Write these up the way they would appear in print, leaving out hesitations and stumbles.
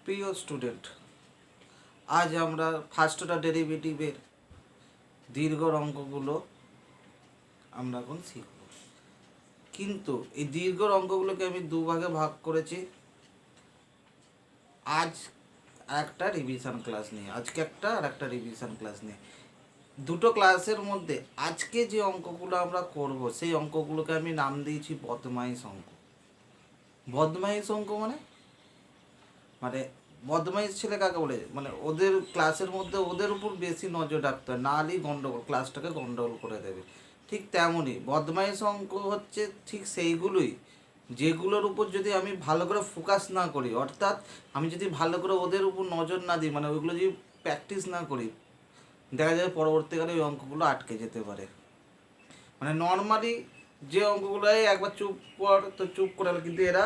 প্রিয় স্টুডেন্ট, আজ আমরা ফার্স্ট অর্ডার ডেরিভেটিভের দীর্ঘ অঙ্কগুলো আমরা এখন শিখব। কিন্তু এই দীর্ঘ অঙ্কগুলোকে আমি দুভাগে ভাগ করেছি। আজ একটা রিভিশন ক্লাস নিয়ে, আজকে একটা আর একটা রিভিশন ক্লাস নিয়ে, দুটো ক্লাসের মধ্যে আজকে যে অঙ্কগুলো আমরা করব সেই অঙ্কগুলোকে আমি নাম দিয়েছি বদমাইশ অঙ্ক। বদমাইশ অঙ্ক মানে মানে বদমাইশ ছেলে কাকে বলে, মানে ওদের ক্লাসের মধ্যে ওদের উপর বেশি নজর রাখতে হয়, নাহলেই গন্ডগোল, ক্লাসটাকে গন্ডগোল করে দেবে। ঠিক তেমনই বদমাইশ অঙ্ক হচ্ছে ঠিক সেইগুলোই যেগুলোর উপর যদি আমি ভালো করে ফোকাস না করি, অর্থাৎ আমি যদি ভালো করে ওদের উপর নজর না দিই, মানে ওইগুলো যদি প্র্যাকটিস না করি, দেখা যায় পরবর্তীকালে ওই অঙ্কগুলো আটকে যেতে পারে। মানে নর্মালি যে অঙ্কগুলো একবার চুপ কর তো চুপ করে, কিন্তু এরা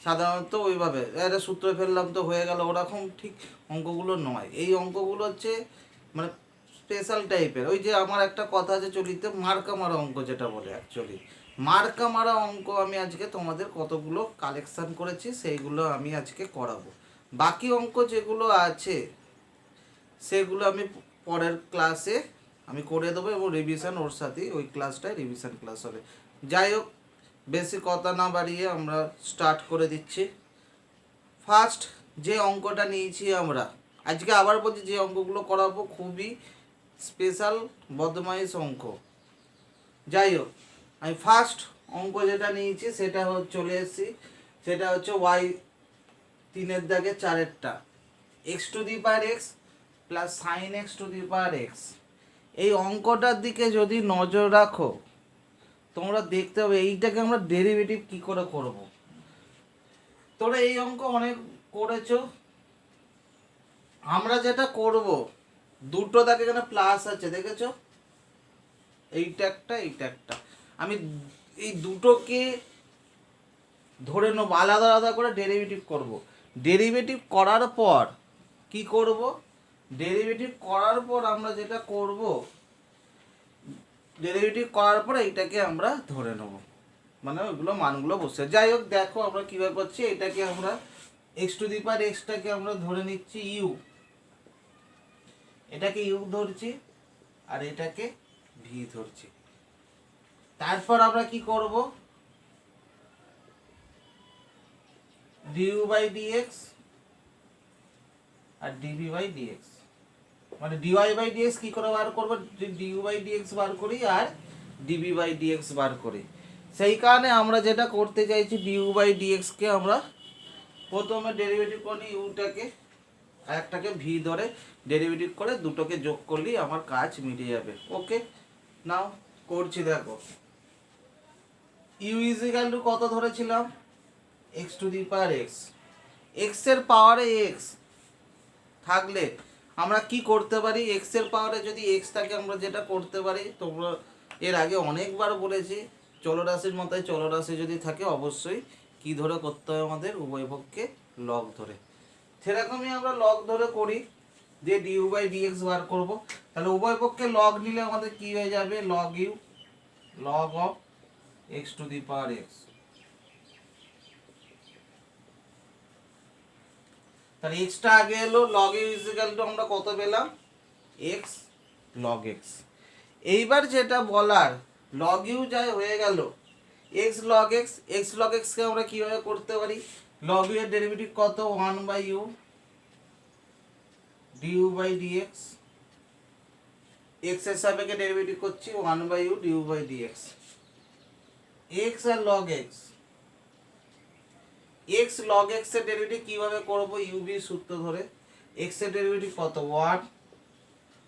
সাধারণত ওইভাবে এটা সূত্র ফেললাম তো হয়ে গেল, ওরকম ঠিক অঙ্কগুলো নয়। এই অঙ্কগুলো হচ্ছে মানে স্পেশাল টাইপের। ওই যে আমার একটা কথা আছে চলিতে, মার্কা মারা অঙ্ক যেটা বলে, অ্যাকচুয়ালি মার্কা মারা অঙ্ক আমি আজকে তোমাদের কতগুলো কালেকশান করেছি সেইগুলো আমি আজকে করাবো। বাকি অঙ্ক যেগুলো আছে সেগুলো আমি পরের ক্লাসে আমি করে দেবো, এবং রিভিশন ওর সাথেই ওই ক্লাসটায় রিভিশন ক্লাস হবে। যাই হোক, বেশি কথা না বাড়িয়ে আমরা স্টার্ট করে দিচ্ছি। ফার্স্ট যে অঙ্কটা নিয়েছি আমরা আজকে, আবার বলছি যে অঙ্কগুলো করাবো খুবই স্পেশাল বদমাইশ অঙ্ক। যাই হোক, আমি ফার্স্ট অঙ্ক যেটা নিয়েছি সেটা চলে এসেছি, সেটা হচ্ছে ওয়াই 3 দাগে 4 x to the power x plus sign x to the power x. এই অঙ্কটার দিকে যদি নজর রাখো তোমরা দেখতে হবে এইটাকে আমরা ডেরিভেটিভ কি করে করব। তোমরা এই অঙ্ক অনেক করেছো। আমরা যেটা করব, দুটো দাগে এখানে প্লাস আছে দেখেছো, এইটা একটা এইটা একটা, আমি এই দুটোকে ধরে নেবো, আলাদা আলাদা করে ডেরিভেটিভ করব। ডেরিভেটিভ করার পর কি করব, ডেরিভেটিভ করার পর আমরা যেটা করব, ডেরিভেটিভ করার পর এইটাকে আমরা ধরে নেব, মানে ওইগুলো মানগুলো বসে। যাই হোক, দেখো আমরা কীভাবে করছি। এটাকে আমরা এক্স টু দি পাওয়ার এক্সটাকে আমরা ধরে নিচ্ছি ইউ, এটাকে ইউ ধরছি আর এটাকে ভি ধরছি। তারপর আমরা কি করব, ডিউ বাই ডিএক্স আর ডিভি বাই ডিএক্স, মানে ডিওয়াই বাই ডিএক্স কী করে বার করবো, ডিউ বাই ডিএক্স বার করি আর ডিবি বাই ডিএক্স বার করি। সেই কারণে আমরা যেটা করতে চাইছি, ডিউ বাই ডিএক্সকে আমরা প্রথমে ডেরিভেটিভ করি ইউটাকে, আর একটাকে ভি ধরে ডেরিভেটিভ করে দুটোকে যোগ করলেই আমার কাজ মিটে যাবে। ওকে, নাও করছি। দেখো, ইউ ইজিক্যাল টু কত ধরেছিলাম, x to the power x. এক্সের পাওয়ারে এক্স থাকলে আমরা কি করতে পারি, এক্সের পাওয়ারে যদি এক্স থাকে আমরা যেটা করতে পারি, তোমরা এর আগে অনেকবার বলেছি, চলরাশির মতোই চলরাশি যদি থাকে অবশ্যই কি ধরে করতে হবে, আমাদের উভয় পক্ষে লগ ধরে। সেরকমই আমরা লগ ধরে করি, যে ডিউ বাই ডিএক্স বার করব। তাহলে উভয় পক্ষে লগ নিলে আমাদের কি হয়ে যাবে, log u, log of x to the power x. তাহলে এক্সটা আগে এলো, লগ ইউ ইজিক্যাল টু আমরা কত পেলাম, এক্স লগ এক্স। এইবার যেটা বলার, লগ ইউ যাই হয়ে গেল, x log x, x log এক্সকে আমরা কীভাবে করতে পারি, লগ ইউ এর ডেরিভেটিভ কত, 1 by u d u by dx, x এর সাপেক্ষে ডেরিভেটিভ করছি 1 by u d u by dx. X আর log x, x log x এর ডেরিভেটিভ কিভাবে করব, ইউবি সূত্র ধরে। এক্স এর ডেরিভেটিভ কত, 1,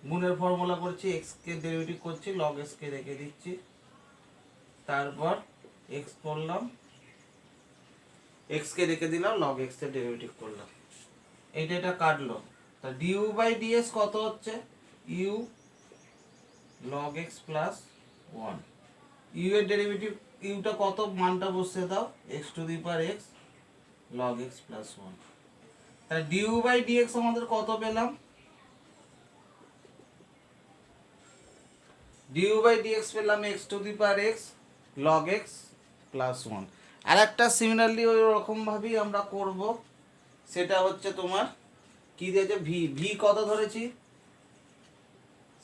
গুণের ফর্মুলা করছি, এক্স কে ডেরিভেটিভ করছি, লগ এক্স কে রেখে দিচ্ছি, তারপর এক্স করলাম, এক্স কে রেখে দিলাম, লগ এক্স এর ডেরিভেটিভ করলাম, এইটা এটা কাটলো। তা ডিউ বাই ডিএক্স কত হচ্ছে, u log x plus 1। U এর ডেরিভেটিভ, ইউটা কত মানটা বসে দাও, x to the power x log x plus 1। তাহলে ডিউ বাই ডিএক্স আমাদের কত পেলাম, ডিউ বাই ডিএক্স পেলাম x to the power x log x plus 1। আর একটা সিমিলারলি ওই রকমভাবেই আমরা করব, সেটা হচ্ছে তোমার কি দিয়েছে, ভি। ভি কত ধরেছি,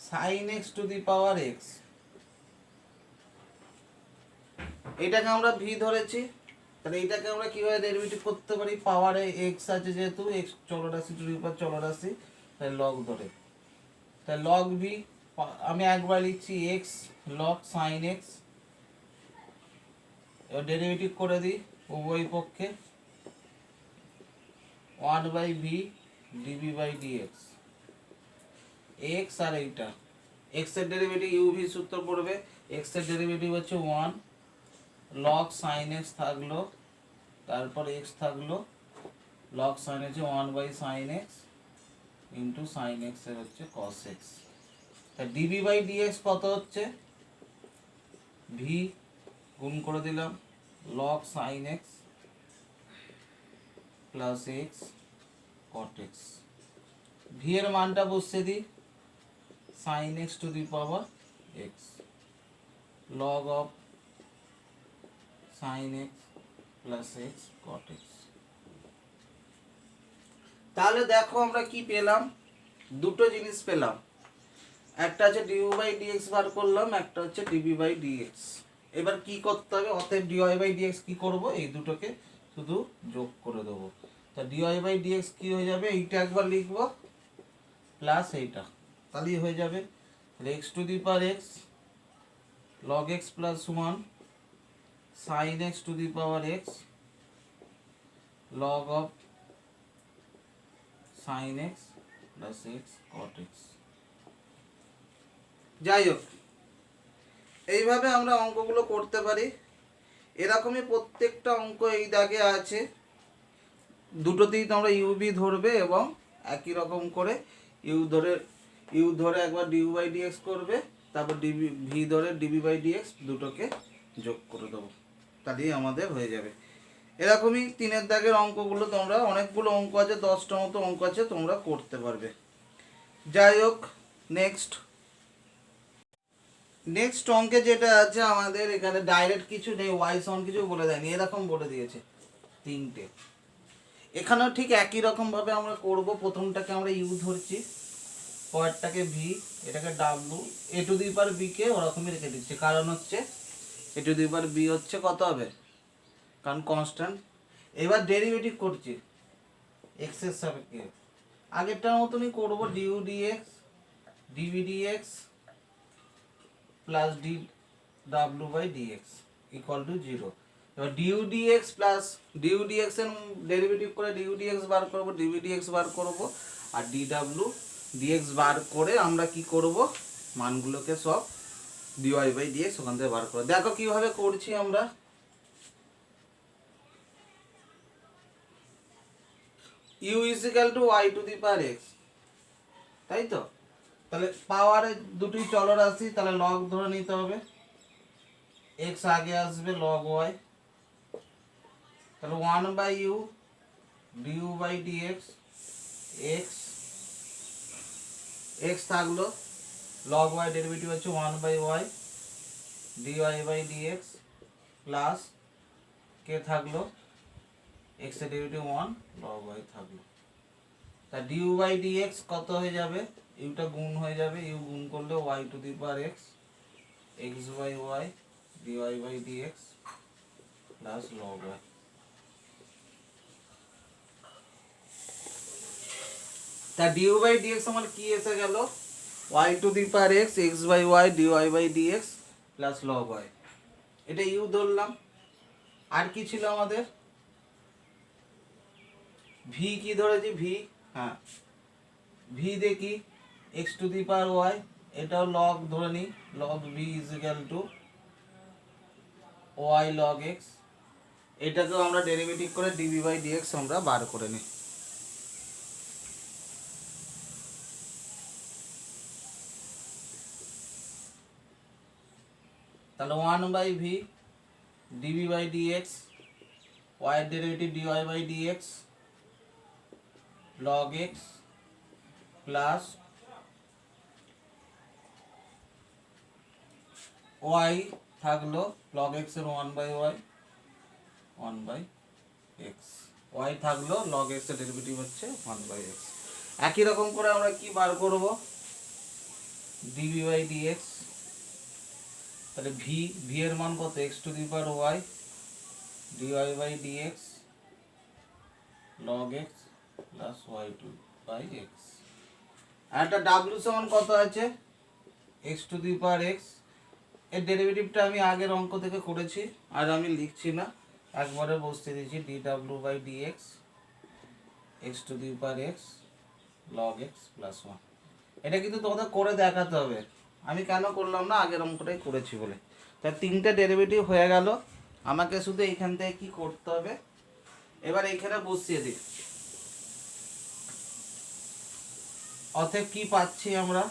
sine x to the power x, এটাকে আমরা ভি ধরেছি। তাহলে এটাকে আমরা কিভাবে ডেরিভেটিভ করতে পারি, পাওয়ারে এক্স আছে যেহেতু, এক্স চলরাশি টু দি পাওয়ার চলরাশি, তাই লগ ধরে, তাই লগ ভি। আমি একবার লিখছি এক্স লগ সাইন এক্স, এবার ডেরিভেটিভ করে দিই উভয় পক্ষে, 1/v dv by dx, x আর এইটা এক্স এর ডেরিভেটিভ ইউভি সূত্র পড়বে, এক্স এর ডেরিভেটিভ হচ্ছে 1 লগ সাইন এক্স থাকলো, তারপর এক্স থাকলো, লগ সাইন হচ্ছে 1/sin x into sine x এর হচ্ছে cos x। তা ডিভি বাই ডিএক্স কত হচ্ছে, ভি গুণ করে দিলাম log sine x plus x cot x, v এর মানটা বসিয়ে দিই sine x to the power x log of sine x plus x cot x. তাহলে দেখো আমরা কি পেলাম, দুটো জিনিস পেলাম, একটা হচ্ছে ডিউ বাই ডিএক্স বার করলাম, একটা হচ্ছে ডিবি বাই ডিএক্স। এবার কি করতে হবে, অতএব ডিওয়াই বাই ডিএক্স কি করব, এই দুটোকে শুধু যোগ করে দেবো। তা ডিওয়াই বাই ডিএক্স কি হয়ে যাবে, এইটা একবার লিখবো প্লাস এইটা, তাহলেই হয়ে যাবে x to the power x log x plus 1 sine x to the power x log of sine x plus x cot x. যাই হোক, এইভাবে আমরা অঙ্কগুলো করতে পারি। এরকমই প্রত্যেকটা অঙ্ক এই দাগে আছে, দুটোতেই তোমরা ইউবি ধরবে এবং একই রকম করে ইউ ধরে একবার ডিউ বাই ডিএক্স করবে, তারপর ডিবি ভি ধরে ডিবি বাই ডিএক্স, দুটোকে যোগ করে দেবো, তাহলেই আমাদের হয়ে যাবে। এরকমই 3-এর দাগের অঙ্কগুলো তোমরা, অনেকগুলো অঙ্ক আছে, 10টা মতো অঙ্ক আছে, তোমরা করতে পারবে। যাই হোক, নেক্সট অঙ্কে যেটা আছে আমাদের এখানে ডাইরেক্ট কিছু নেই, ওয়াই সমান কিছু বলে দেয়নি, এরকম বলে দিয়েছে 3টে। এখানেও ঠিক একই রকম ভাবে আমরা করব, প্রথমটাকে আমরা ইউ ধরছি, পরেরটাকে ভি, এটাকে ডাব্লু, a to the power b কে ওরকমই রেখে দিচ্ছি, কারণ হচ্ছে এ টু দি পাওয়ার বি হচ্ছে কত হবে, কারণ কনস্ট্যান্ট। এবার ডেরিভেটিভ করছি এক্স এর সাপেক্ষে, আগেরটার মতনই করব, d u dx DV d x plus d ডাব্লু বাই ডিএক্স ইকুয়াল টু 0। এবার d u d x plus d u d x এর ডেরিভেটিভ করে ডিউ ডিএক্স বার করব, ডিভি ডিএক্স বার করব, আর ডি ডাব্লু ডিএক্স বার করে আমরা কি করব, মানগুলোকে সব ডিওয়াই বাই ডিএক্স ওখান থেকে বার করব। দেখো কিভাবে করছি আমরা, u is equal to y to the power x, তাই তো। তাহলে পাওয়ারে দুটোই চলরাশি, তাহলে লগ ধরে নিতে হবে, এক্স আগে আসবে লগ ওয়াই, তাহলে 1/u du by dx, x x থাকলো, লগ ওয়াই ডেরিভেটিভ হচ্ছে 1/y dy by dx plus কে থাকলো, এক্স এর ডেরিভেটিভ 1 লগ ওয়াই থাকলো। তা ডিউ বাই ডিএক্স কত হয়ে যাবে, ইউটা গুণ হয়ে যাবে, ইউ গুণ করলে y to the power x, x by y dy by dx plus log y. তা ডিউ বাই ডিএক্স আমার কি এসে গেল, y to the power x, x by y dy by dx plus log y, এটা u ধরলাম। আর কি ছিল আমাদের, ভি কি ধরেছি, ভি, হ্যাঁ ভি দেখি x to the power y, এটাও লগ ধরে নিই, log v is equal to y log x, এটাকেও আমরা ডেরিভেটিভ করে ডিভি বাই ডিএক্স আমরা বার করে নিই। তাহলে 1/v dv by dx, y এর derivative dy by dx log x plus y থাকলো লগ এক্স এর 1/y 1/x, ওয়াই থাকলো, লগ এক্স এর ডেরিভেটিভ হচ্ছে 1/x। একই রকম করে আমরা কি বার করব, ডিভি বাই ডিএক্স, তাহলে ভি এর মান কত, x to the power y dy by dx log x plus y to by x. আর একটা ডাব্লিউ সমান কত আছে, x to the power x, এর ডেরিভেটিভটা আমি আগের অঙ্ক থেকে করেছি, আর আমি লিখছি না, একবারে বসতে দিয়েছি, ডি ডাব্লিউ by dx x to the power x log x plus one. এটা কিন্তু তোমাদের করে দেখাতে হবে, আমি কেন করলাম না, আগের অঙ্কটাই করেছি বলে। তার তিনটে ডেরিভেটিভ হয়ে গেল, আমাকে শুধু এইখান থেকে কি করতে হবে, এবার এইখানে বসিয়ে দিই। অতএব কি পাচ্ছি আমরা,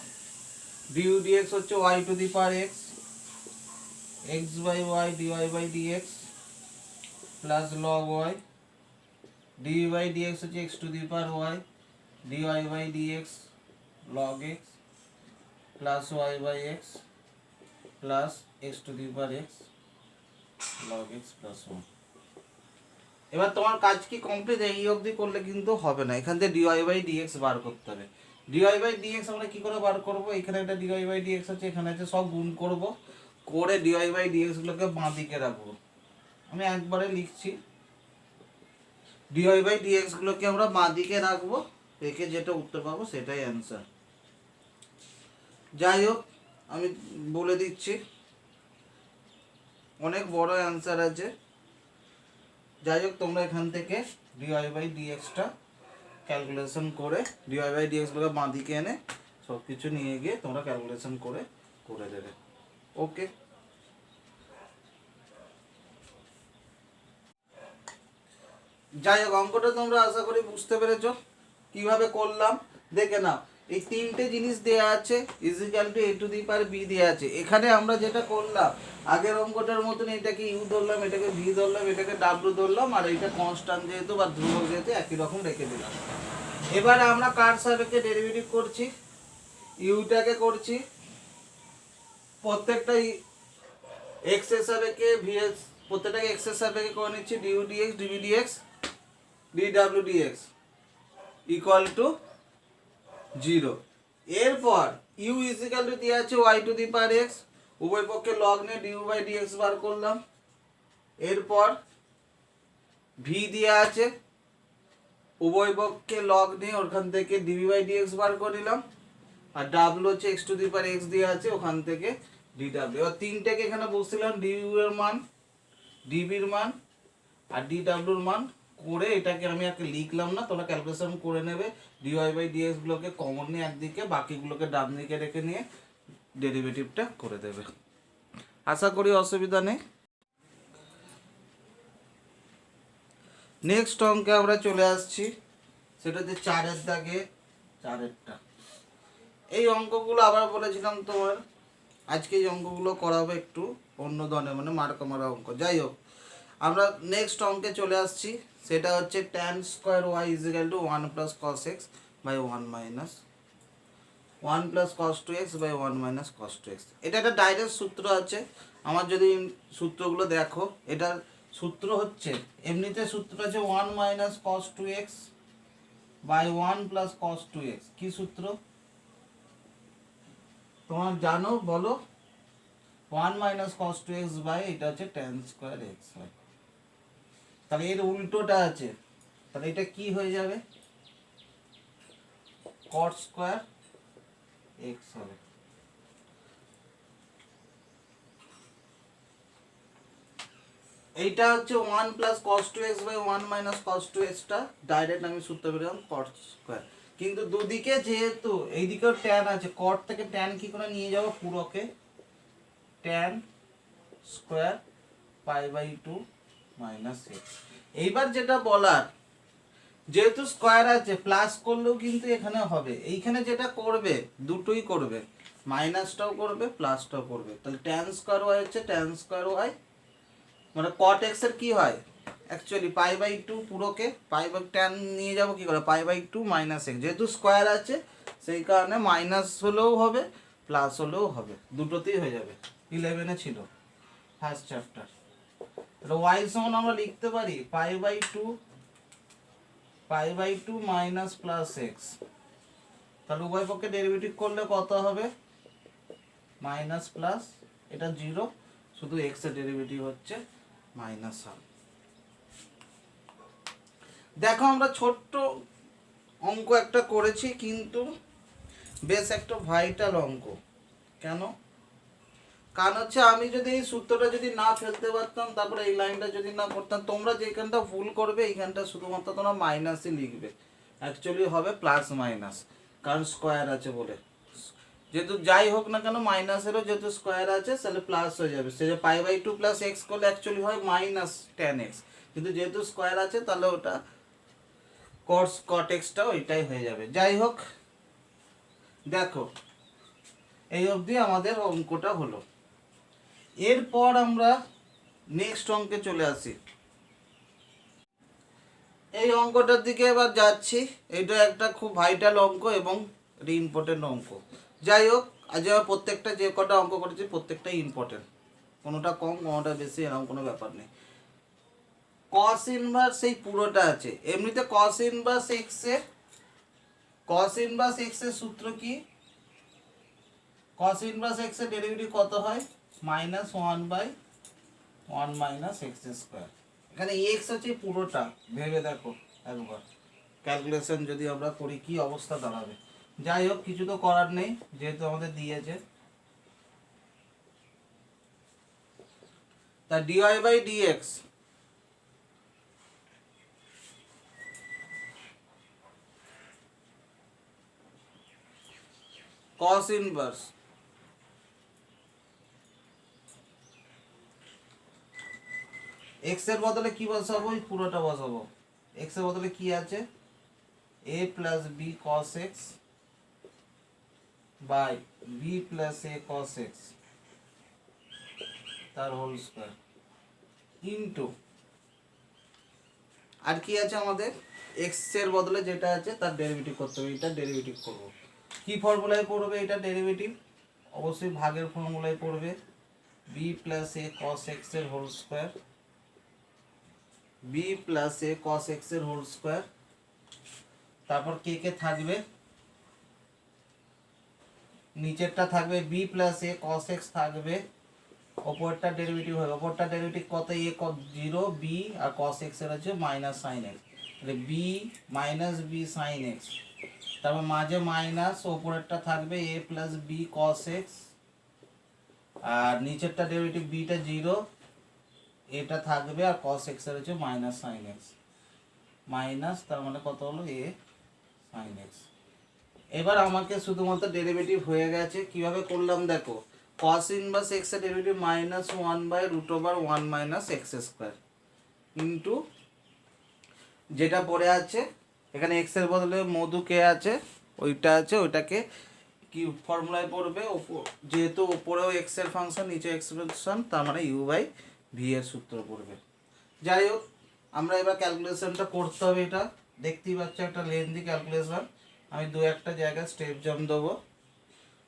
ডিউ ডিএক্স হচ্ছে y to the power x, x by y dy by dx plus log y, d by dx হচ্ছে x to the power y dy by dx log x plus y by x plus x to the power x log x plus one. এবার তোমার কাজ কি complete, এই অবধি করলে কিন্তু হবে না, এখান থেকে ডিওয়াই বাই ডিএক্স বার করতে হবে। ডিওয়াই বাই ডিএক্স আমরা কি করে বার করব, এখানে একটা ডিওয়াই বাই ডিএক্স আছে, এখানে আছে, সব গুণ করব, করে ডিওয়াই বাই ডিএক্স গুলোকে বাঁ দিকে রাখবো। আমি একবারে লিখছি, ডিওয়াই বাই ডিএক্স গুলোকে আমরা বাঁ দিকে রাখবো, রেখে যেটা উত্তর পাবো সেটাই অ্যান্সার। যাই হোক, আমি বলে দিচ্ছি, অনেক বড় অ্যান্সার আছে। যাই হোক, তোমরা এখান থেকে ডিওয়াই বাই ডিএক্সটা ক্যালকুলেশন করে, ডিওয়াই বাই ডিএক্সগুলোকে বাঁ দিকে এনে সব কিছু নিয়ে গিয়ে তোমরা ক্যালকুলেশন করে করে দেবে। ওকে, যাই হোক, অঙ্কটা তোমরা আশা করি বুঝতে পেরেছো কিভাবে করলাম। দেখে নাও, এই তিনটে জিনিস দেয়া আছে, is equal to a to the power b দেয়া আছে। এখানে আমরা যেটা করলাম, আগের অঙ্কটার মতন এটাকে ইউ ধরলাম, এটাকে ভি ধরলাম, এটাকে ডাব্লিউ ধরলাম, আর এটা কনস্ট্যান্ট যেহেতু বা ধ্রুবক যেহেতু একই রকম রেখে দিলাম। এবার আমরা কার সাপেক্ষে ডেরিভেটিভ করছি, ইউটাকে করছি, প্রত্যেকটা এক্স এর সাপেক্ষে ভিএস, প্রত্যেকটাকে এক্স এর সাপেক্ষে করে নিচ্ছি, du dx DV dx d ডাব্লিউ ডিএক্স ইকুয়াল টু 0। এরপর ইউ ইজিক্যাল টু দেওয়া আছে y to the power x, উভয় পক্ষে লগ নিয়ে ডিউ বাই ডিএক্স বার করলাম। এরপর ভি দেওয়া আছে, উভয় পক্ষে লগ নিয়ে ওখান থেকে ডিভি বাই ডিএক্স বার করে নিলাম। আর ডাব্লিউ হচ্ছে x to the power x দেওয়া আছে, ওখান থেকে ডি ডাব্লিউ। এবার তিনটাকে এখানে বসছিলাম, ডিউ এর মান, ডিবির মান আর ডি ডাব্লিউর মান করে, এটাকে আমি আগে লিখলাম না, তোমরা ক্যালকুলেশন করে নেবে। ডিওয়াই বাই ডিএক্স গুলোকে কমন নিয়ে একদিকে, বাকিগুলোকে ডান দিকে রেখে নিয়ে ডেরিভেটিভটা করে দেবে। আশা করি অসুবিধা নেই। নেক্সট অঙ্কে আমরা চলে আসছি, সেটা হচ্ছে 4-এর দাগে 4-এরটা। এই অঙ্কগুলো আবার বলেছিলাম তোমার, আজকে এই অঙ্কগুলো করাবো একটু অন্য ধরনের, মানে মার্কা মারা অঙ্ক। যাই হোক, আমরা নেক্সট অঙ্কে চলে আসছি, সেটা হচ্ছে tan square y is equal to 1 plus cos x by 1 minus 1 plus cos two x by 1 minus cos two x. এটা একটা ডাইরেক্ট সূত্র আছে, আমার যদি সূত্রগুলো দেখো, এটার সূত্র হচ্ছে, এমনিতে সূত্র আছে 1 minus cos two x by 1 plus cos two x. কী সূত্র তোমার জানো বলো, 1 minus cos two x by, এটা হচ্ছে tan স্কোয়ার এক্স হয়। তাহলে এর উল্টোটা আছে, তাহলে এটা কি হয়ে যাবে, cot স্কয়ার এক্স হবে। এইটা হচ্ছে 1 plus cos 2x by 1 minus cos 2x টা ডাইরেক্ট আমি সূত্র পেলাম cot স্কয়ার। কিন্তু দুদিকে যেহেতু এইদিকেও tan আছে, cot থেকে tan কি করে নিয়ে যাব পুরোকে, tan square pi by 2 minus x। এইবার যেটা বলার, যেহেতু স্কয়ার আছে প্লাস করলেও কিন্তু এখানে হবে, এইখানে যেটা করবে দুটোই করবে, মাইনাসটাও করবে প্লাসটাও করবে। তাহলে tan স্কয়ার y হচ্ছে tan স্কয়ার y, মানে cot x এর কি হয় অ্যাকচুয়ালি পাই বাই 2 পুরোকে, পাই বাই tan নিয়ে যাব কি করে, পাই বাই 2 মাইনাস x, যেহেতু স্কয়ার আছে সেই কারণে মাইনাস হলেও হবে প্লাস হলেও হবে, দুটোতেই হয়ে যাবে। 11 এ ছিল ফার্স্ট চ্যাপ্টার। এটা y সমান আমরা লিখতে পারি pi by 2 pi by two minus plus x, তাহলে উভয় পক্ষে ডেরিভেটিভ করলে কত হবে মাইনাস প্লাস, এটা জিরো, শুধু এক্স এর ডেরিভেটিভ হচ্ছে মাইনাস হাফ। দেখো আমরা ছোট্ট অঙ্ক একটা করেছি কিন্তু বেশ একটা ভাইটাল অঙ্ক। কেন? কারণ হচ্ছে আমি যদি এই সূত্রটা যদি না ফেলতে পারতাম, তারপরে এই লাইনটা যদি না করতাম, তোমরা যেখানটা ভুল করবে এইখানটা শুধুমাত্র তোমরা মাইনাসই লিখবে, অ্যাকচুয়ালি হবে প্লাস মাইনাস, কারণ স্কোয়ার আছে বলে। যেহেতু যাই হোক না কেন মাইনাসেরও যেহেতু স্কোয়ার আছে তাহলে প্লাস হয়ে যাবে, সে যে pi by two plus x করলে অ্যাকচুয়ালি হয় মাইনাস টেন এক্স, কিন্তু যেহেতু স্কোয়ার আছে তাহলে ওটা কট এক্সটা ওইটাই হয়ে যাবে। যাই হোক, দেখো এই অবধি আমাদের অঙ্কটা হলো। এরপর আমরা নেক্সট অঙ্কে চলে আসি। এই অঙ্কটার দিকে এবার যাচ্ছি। এটা একটা খুব ভাইটাল অঙ্ক এবং ইম্পর্টেন্ট অঙ্ক। যাই হোক, আজ আমরা প্রত্যেকটা যে কটা অঙ্ক করেছি প্রত্যেকটাই ইম্পর্টেন্ট, কোনোটা কম কোনোটা বেশি এরকম কোনো ব্যাপার নেই। কস ইনভার্স এই পুরোটা আছে। এমনিতে কস ইনভার্স এক্স এর সূত্র কি? কস ইনভার্স এক্স এর ডেরিভেটিভ কত হয়? Minus one by one minus x square. এখানে এক্স হচ্ছে পুরোটা, ভেবে দেখো একবার ক্যালকুলেশন যদি আমরা করি কি অবস্থা দাঁড়াবে। যাই হোক, কিছু তো করার নেই যেহেতু আমাদের দিয়েছে। তা dy by dx cos inverse x এর বদলে কি বসাবো? এই পুরোটা বসাবো। এক্স এর বদলে কি আছে? a plus b cos x by b plus a cos x তার হোল স্কোয়ার ইন্টু, আর কি আছে আমাদের? এক্স এর বদলে যেটা আছে তার ডেরিভেটিভ করতে হবে। এটা ডেরিভেটিভ করব, কি ফর্মুলায় পড়বে এটা ডেরিভেটিভ? অবশ্যই ভাগের ফর্মুলায় পড়বে, b plus a cos x এর whole square, b plus a cos x এর হোল স্কোয়ার। তারপর কে কে থাকবে? নিচেরটা থাকবে b plus a cos x থাকবে, ওপরটা ডেরিভেটিভ হবে। ওপরটা ডেরিভেটিভ কত? এ জিরো, বি আর কস এক্স এর হচ্ছে মাইনাস সাইন এক্স, তাহলে b minus b sine x, তারপর মাঝে মাইনাস, ওপরেরটা থাকবে a plus b cos x, আর নিচেরটা ডেরিভেটিভ বিটা জিরো, এটা থাকবে, আর কস এক্স এর হচ্ছে মাইনাস সাইন এক্স, মাইনাস তার মানে কত হলো? এ সাইন এক্স। এবার আমাকে শুধুমাত্র ডেরিভেটিভ হয়ে গেছে। কিভাবে করলাম দেখো, cos ইনভার্স এক্স এর derivative minus one by root over one minus x square into যেটা পড়ে আছে এখানে এক্স এর বদলে মধু কে আছে, ওইটা আছে, ওইটাকে কি ফর্মুলায় পড়বে? যেহেতু ওপরেও এক্স এর ফাংশন নিচে এক্স ফাংশন, তার মানে ইউ বাই ভি এর সূত্র পড়বে। যাই হোক, আমরা এবার ক্যালকুলেশনটা করতে হবে। এটা দেখতেই পাচ্ছ একটা লেন্দি ক্যালকুলেশন, আমি দু একটা জায়গায় স্টেপ জাম দেবো,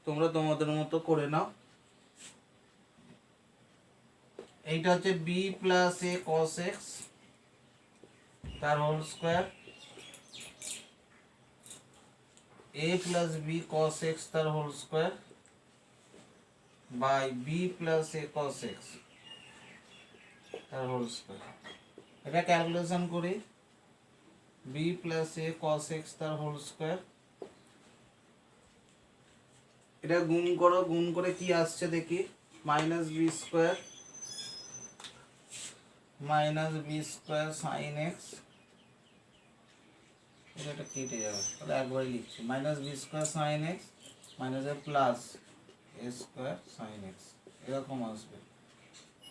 তোমরা তোমাদের মতো করে নাও। এইটা হচ্ছে b plus a cos x তার whole square, a plus b cos x তার whole square by b plus a cos x তার হোল স্কোয়ার। এটা ক্যালকুলেশন করি, b plus a cos x তার হোল স্কোয়ার, এটা গুণ করো, গুণ করে কি আসছে দেখি, minus b square sine x, এটা কেটে যাবে তাহলে একবারই লিখছি, minus b square sine x minus a plus a square sine x, এরকম আসবে,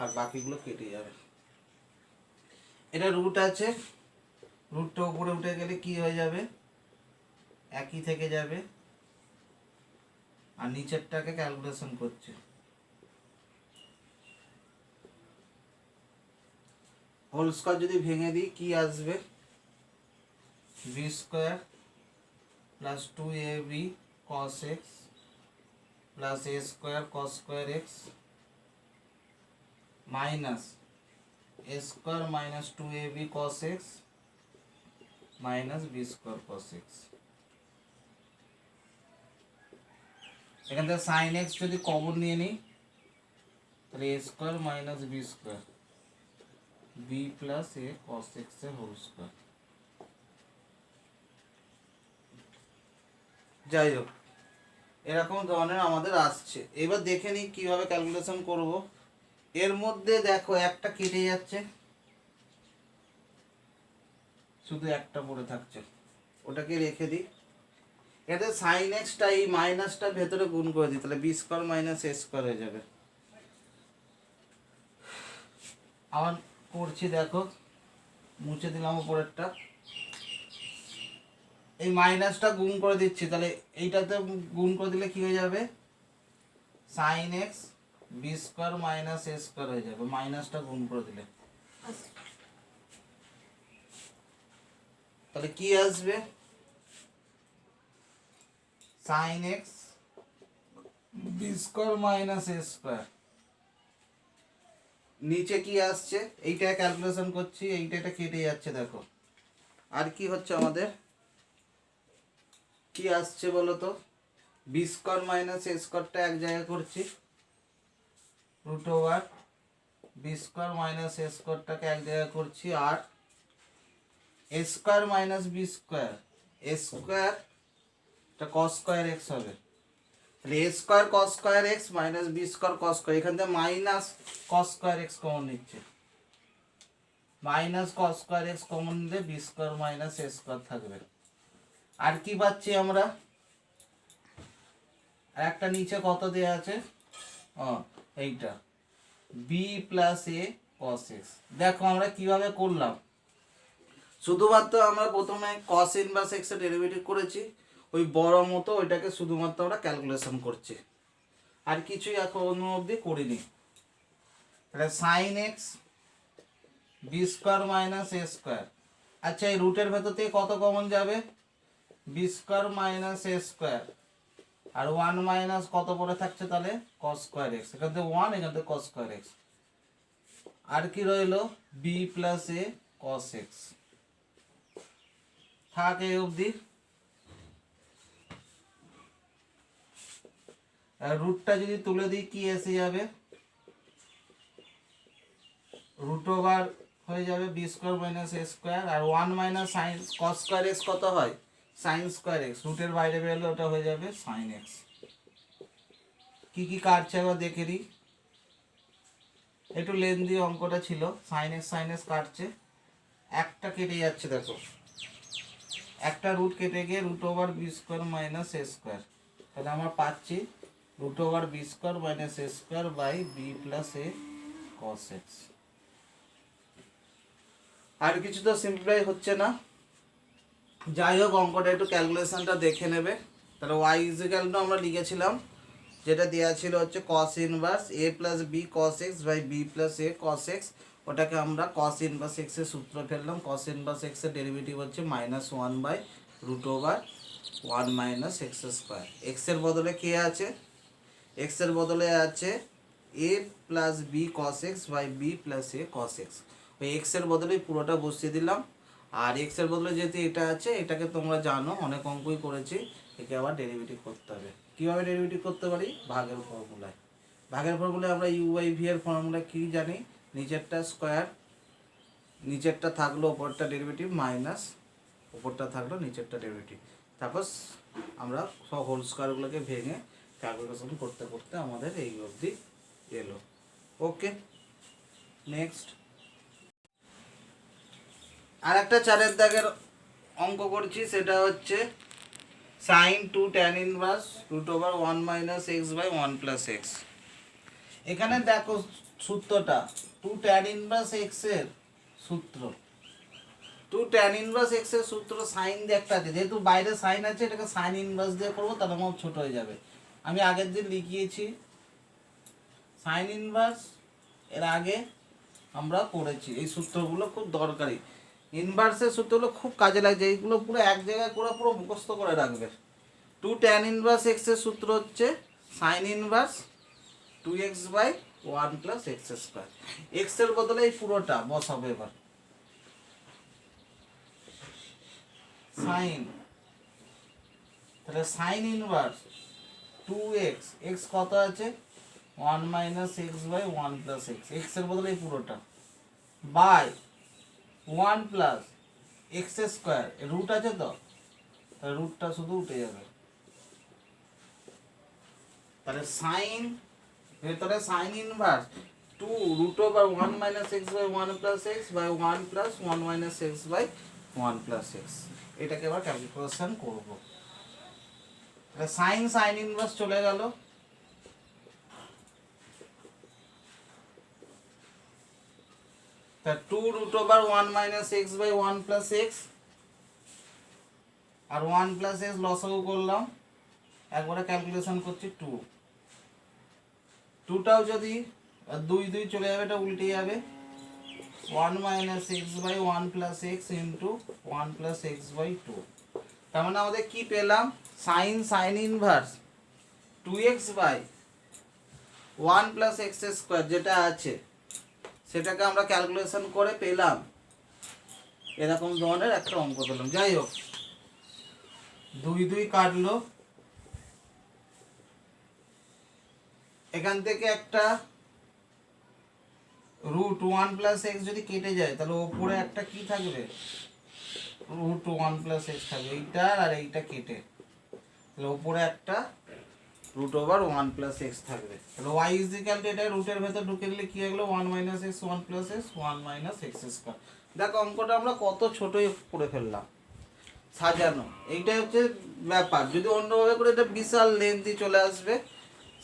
আর বাকিগুলো কেটে যাবে। এটা রুট আছে, রুটটা উপরে উঠে গেলে কি হয়ে যাবে? একই থেকে যাবে, আর নিচেরটাকে ক্যালকুলেশন করছে। হোল স্কোয়ার যদি ভেঙে দিই কি আসবে? B square plus two a b cos x plus a square cos square x minus a square minus two a b cos x minus b square cos x. এখান থেকে sine x যদি common নিয়ে নিই তাহলে a square minus b square b plus a cos x এর whole square. যাই হোক, এরকম ধরনের আমাদের আসছে। এবার দেখে নিই কিভাবে ক্যালকুলেশন করব। এর মধ্যে দেখো একটা কেটে যাচ্ছে, শুধু একটা পড়ে থাকছে, ওটাকে রেখে দিই। এতে সাইন এক্সটা এই মাইনাসটা ভেতরে গুণ করে দিই, তাহলে B square minus a square হয়ে যাবে। আবার করছি, দেখো মুছে দিলাম উপরেরটা, এই মাইনাসটা গুণ করে দিচ্ছি, তাহলে এইটাতে গুণ করে দিলে কি হয়ে যাবে, sine x b square minus a square হয়ে যাবে, মাইনাসটা গুণ করে দিলে। তাহলে কি আসবে, sine x b square minus a square. নিচে কি আসছে, এইটা ক্যালকুলেশন করছি, এইটা এটা কেটে যাচ্ছে, দেখো আর কি হচ্ছে আমাদের, কি আসছে বলো তো, বি স্কোয়ার মাইনাস এ স্কোয়ারটা এক জায়গায় করছি, root over b square minus a স্কোয়ারটাকে এক জায়গায় করছি, আর a square minus b square, a স্কোয়ারটা কস স্কোয়ার এক্স হবে, তাহলে a square cos square x minus b square cos square, এখান থেকে minus cos square x common নিচ্ছে, minus cos square x common নিলে b square minus a square থাকবে। আর কি পাচ্ছি আমরা, আর একটা নিচে কত দেওয়া আছে, এইটা B plus a cos x. দেখো আমরা কিভাবে করলাম, শুধুমাত্র আমরা প্রথমে কস ইনভার্স এক্স এর ডেরিভেটিভ করেছি, ওই বড় মতো ওইটাকে শুধুমাত্র আমরা ক্যালকুলেশন করছি, আর কিছুই এখন অবধি করিনি। তাহলে sine x b square minus a square, আচ্ছা এই রুটের ভেতর থেকে কত কমন যাবে, b square minus a square, আর ওয়ান মাইনাস কত পড়ে থাকছে, তাহলে কস স্কোয়ার এক্স, এখান থেকে ওয়ান, এখান থেকে কস স্কোয়ার এক্স, আর কি রইল B plus a cos x, থাক এই অবধি। রুটটা যদি তুলে দিই কি এসে যাবে, রুট ওভার হয়ে যাবে b square minus a square, আর one minus sine cos square x কত হয়, সাইন স্কোয়ার এক্স, রুটের বাইরে বেরোলে ওটা হয়ে যাবে সাইন এক্স। কি কি কাটছে এবার দেখে দিই, একটু লেন্দি অঙ্কটা ছিল, সাইন এক্স কাটছে, একটা কেটে যাচ্ছে, দেখো একটা রুট কেটে গিয়ে root over b square minus a square, তাহলে আমরা পাচ্ছি root over b square minus a square by b plus a cos x. আর কিছু তো সিম্পলিফাই হচ্ছে না, যাই হোক অঙ্কটা একটু ক্যালকুলেশনটা দেখে নেবে। তাহলে ওয়াই ইজিক্যাল টু আমরা লিখেছিলাম, যেটা দেওয়া ছিল হচ্ছে cos inverse a plus b cos x by b plus a cos x, ওটাকে আমরা কস ইনভার্স এক্সের সূত্র ফেললাম, কস ইনভার্স এক্সের ডেরিভেটিভ হচ্ছে minus one by root over one minus x square. এক্সের বদলে কে আছে, এক্সের বদলে আছে a plus b cos x by b plus a cos x, ওই এক্সের বদলে পুরোটা বসিয়ে দিলাম। আর এক্সের বদলে যেহেতু এটা আছে, এটাকে তোমরা জানো অনেক অঙ্কই করেছি, একে আবার ডেরিভেটিভ করতে হবে। কীভাবে ডেরিভেটিভ করতে পারি, ভাগের ফর্মুলায়। ভাগের ফর্মুলায় আমরা ইউ বাই ভি এর ফর্মুলা কী জানি, নিচেরটা স্কোয়ার, নিচেরটা থাকলো ওপরটা ডেরিভেটিভ মাইনাস ওপরটা থাকলো নিচেরটা ডেরিভেটিভ, তারপর আমরা সব হোল স্কোয়ারগুলোকে ভেঙে ক্যালকুলেশন করতে করতে আমাদের এই অবধি এলো। ওকে, নেক্সট আর একটা চারের দাগের অঙ্ক করছি, সেটা হচ্ছে sine two tan inverse root over one minus x by one plus x. এখানে দেখো সূত্রটা, টু ট্যান ইনভার্স এক্স এর সূত্র, টু ট্যান ইনভার্স এক্স এর সূত্র সাইন দিয়ে একটা আছে, যেহেতু বাইরে সাইন আছে এটাকে সাইন ইনভার্স দিয়ে করবো, তাহলে আমার ছোট হয়ে যাবে। আমি আগের দিন লিখিয়েছি সাইন ইনভার্স, এর আগে আমরা করেছি, এই সূত্রগুলো খুব দরকারি, ইনভার্সের সূত্রগুলো খুব কাজে লাগছে, এইগুলো পুরো এক জায়গায় করে পুরো মুখস্থ করে রাখবে। টু ট্যান ইনভার্স এক্স এর সূত্র হচ্ছে sine inverse two x by one plus x square, x এর বদলে এই পুরোটা বসাবে। এবার সাইন, তাহলে সাইন ইনভার্স 2x, x কত আছে 1 minus x by 1 plus x, x এর বদলে এই পুরোটা by 1 plus x square, root আছে তো, তাহলে রুটটা শুধু উঠে যাবে। তাহলে সাইন, ভেতরে sine inverse 2 root over 1 minus x by 1 plus x by 1 plus 1 minus x by 1 plus x, এটাকে আবার ক্যালকুলেশন করব। তাহলে সাইন সাইন ইনভার্স চলে গেল, তা 2 root over 1 minus x by 1 plus x আর 1 প্লাস এক্স লসাগু করলাম, একবারে ক্যালকুলেশন করছি 2, 2টাও যদি 2 2 চলে যাবে, এটা উল্টে যাবে 1 minus x by 1 plus x into 1 plus x by 2। তার মানে আমাদের কি পেলাম, sine sine inverse 2x by 1 plus x square যেটা আছে সেটাকে আমরা ক্যালকুলেশন করে পেলাম এরকম ধরনের একটা অঙ্ক পেলাম। যাই হোক, 2 2 কাটলো, এখান থেকে একটা রুট 1 প্লাস এক্স যদি কেটে যায় তাহলে ওপরে একটা কি থাকবে, রুট 1 প্লাস এক্স থাকবে, এইটার আর এইটা কেটে, তাহলে ওপরে একটা রুট ওভার 1 প্লাস এক্স থাকবে। তাহলে y ইজ ইকুয়াল টু এটা রুটের ভেতর ঢুকে দিলে কি হলো 1 minus x 1 plus x 1 minus x square. দেখো অঙ্কটা আমরা কত ছোটই করে ফেললাম, সাজানো, এইটাই হচ্ছে ব্যাপার। যদি অন্যভাবে করে এটা বিশাল লেন্থি চলে আসবে,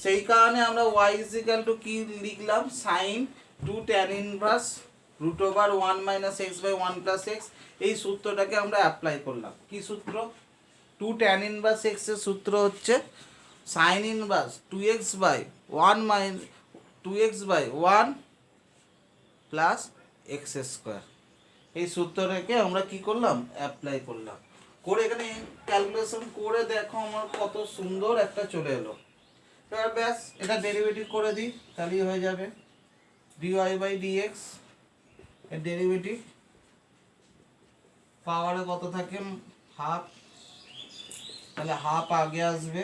সেই কারণে আমরা y ইজ ইকুয়াল টু কি লিখলাম, sine 2 tan inverse root over 1 minus x by 1 plus x, এই সূত্রটাকে আমরা অ্যাপ্লাই করলাম। কি সূত্র, 2 tan ইনভার্স এক্স এর সূত্র হচ্ছে sine inverse 2x by 1 minus 2x by 1 plus x square, এই সূত্রটাকে আমরা কি করলাম, অ্যাপ্লাই করলাম। করে এখানে ক্যালকুলেশন করে দেখো আমার কত সুন্দর একটা চলে এলো। এবার ব্যাস এটা ডেরিভেটিভ করে দিই, তাহলেই হয়ে যাবে dy বাই dx এর ডেরিভেটিভ পাওয়ারে কত থাকে হাফ, তাহলে হাফ আগে আসবে,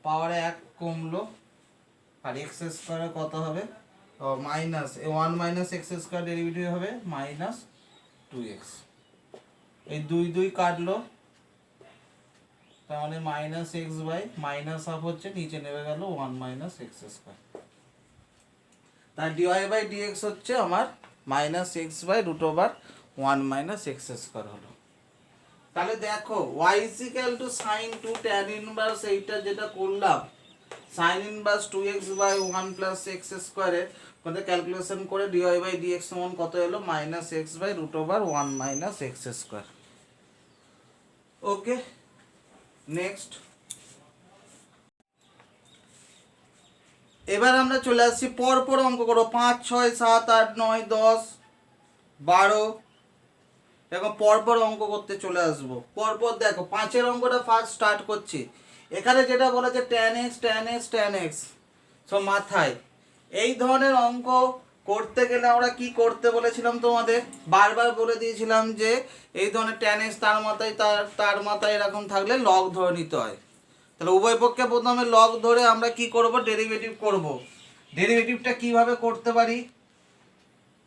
পাওয়ারে 1 কমলো, আর এক্স স্কোয়ারে কত হবে minus 1 minus x square derivative হবে মাইনাস 2x, এই 2 2 কাটলো, তার মানে minus x by minus half হচ্ছে, নিচে নেমে গেল 1 মাইনাস এক্স স্কোয়ার, তার dy বাই dx হচ্ছে আমার minus x by root over 1 minus x square হলো। তাহলে দেখো y is equal to sine 2 tan inverse, এইটা যেটা করলাম sine inverse 2x by 1 plus x স্কোয়ারের মধ্যে ক্যালকুলেশন করে dy বাই dx সমান কত এলো minus x by root over 1 minus x square. Okay, next এবার আমরা চলে আসছি পরপর অঙ্ক করো, 5 6 7 8 9 10 12, দেখো পরপর অঙ্ক করতে চলে আসবো। পরপর দেখো 5 এর অঙ্কটা ফার্স্ট স্টার্ট করছি। এখানে যেটা বলেছে tan x tan x tan x, সব মাথায় এই ধরনের অঙ্ক করতে গেলে আমরা কি করতে বলেছিলাম তোমাদের, বারবার বলে দিয়েছিলাম যে এই ধরনের tan x তার মাথায় তার মাথায় এরকম থাকলে লগ ধরে নিতে হয়। তাহলে উভয় পক্ষে প্রথমে লগ ধরে আমরা কি করব, ডেরিভেটিভ করব। ডেরিভেটিভটা কিভাবে করতে পারি,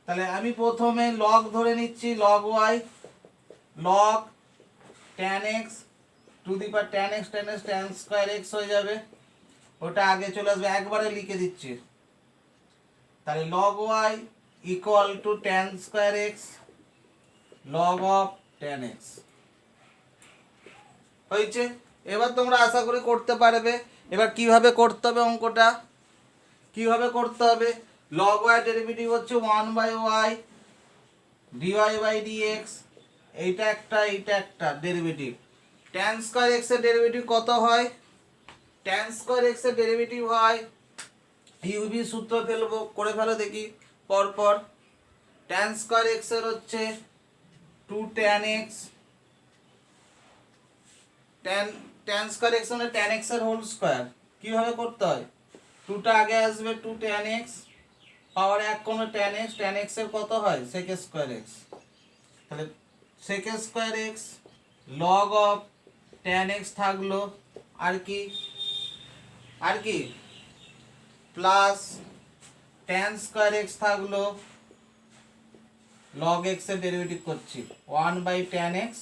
তাহলে আমি প্রথমে লগ ধরে নিচ্ছি, log y log tan x two the power tan x tan square x হয়ে যাবে, ওটা আগে চলে আসবে, একবারে লিখে দিচ্ছি। তাহলে log y equal to tan square x log of tan x হয়েছে। এবার তোমরা আশা করি করতে পারবে। এবার কিভাবে করতে হবে অঙ্কটা, কিভাবে করতে হবে, log y ডেরিভেটিভ হচ্ছে 1 by y dy by dx, এইটা একটা ডেরিভেটিভ। tan স্কয়ার x এর ডেরিভেটিভ কত হয়, tan স্কয়ার x এর ডেরিভেটিভ হয় ইউবি সূত্র ফেলবো, করে ফেলো দেখি পরপর। tan স্কয়ার x এর হচ্ছে 2 tan x, tan square x মানে tan x এর হোল স্কয়ার, কিভাবে করতে হয়, 2টা আগে আসবে 2 tan x পাওয়ার 1 কোন tan x এর কত হয় sec স্কয়ার x, তাহলে sec square x log of tan x থাকলো, আর কি প্লাস tan স্কয়ার এক্স থাকলো, log x এর ডেরিভেটিভ করছি 1/tan x,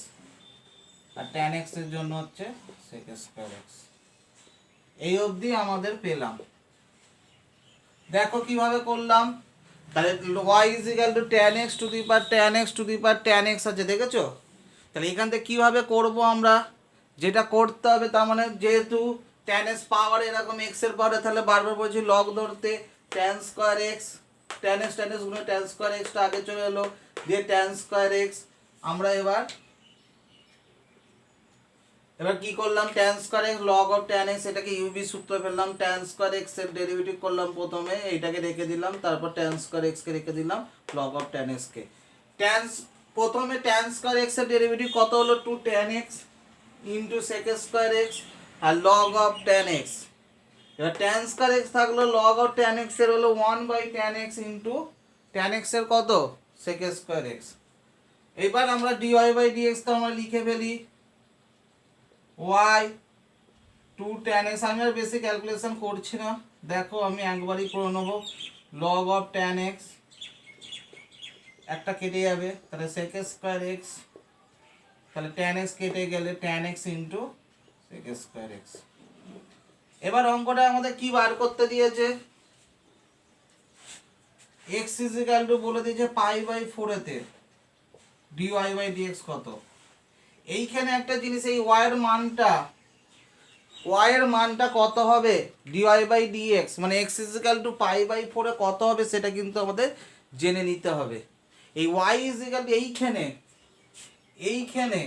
আর tan x এর জন্য হচ্ছে sec স্কয়ার এক্স। এই অবধি আমাদের পেলাম। দেখো কিভাবে করলাম, তাহলে y is equal to tan x to the power tan x to the power tan x আছে, দেখেছো? তাহলে এখান থেকে কীভাবে করব আমরা, যেটা করতে হবে তার মানে যেহেতু tan x পাওয়ার এরকম x এর পাওয়ারে, তাহলে বারবার বলছি লগ ধরতে tan square x, tan x গুণে tan স্কয়ার এক্সটা আগে চলে এলো, দিয়ে tan স্কয়ার x। আমরা এবার কি করলাম, tan square x log of tan x, এটাকে ইউবি সূত্র ফেললাম, tan স্কয়ার x এর ডেরিভেটিভ করলাম প্রথমে, এইটাকে রেখে দিলাম, তারপর tan স্কয়ার x কে রেখে দিলাম, log অফ tan x কে। প্রথমে tan স্কয়ার x এর ডেরিভেটিভ কত হলো 2tan x into sec square x আর log অফ tan x। এবার tan স্কয়ার x থাকলো, log অফ tan x এর হলো 1/tan x into tan x এর কত sec স্কয়ার x। এবার আমরা dy/dx তো আমরা লিখে ফেলি y 2tan x, আমি আর বেশি ক্যালকুলেশন করছি না, দেখো আমি একবারই করে নেবো, log অফ tan x একটা কেটে যাবে, তাহলে sec স্কয়ার x, তাহলে tan x কেটে গেলে tan x into sec square x। এবার অঙ্কটা আমাদের কি বার করতে দিয়েছে, x ইজ ইকুয়াল টু বলে দিয়েছে π/4 এতে dy/dx কত। এইখানে একটা জিনিস, এই y এর মানটা কত হবে dy/dx, মানে x ইজ ইকুয়াল টু π/4 এ কত হবে সেটা কিন্তু আমাদের জেনে নিতে হবে। এই y ইজ ইকুয়াল টু এইখানে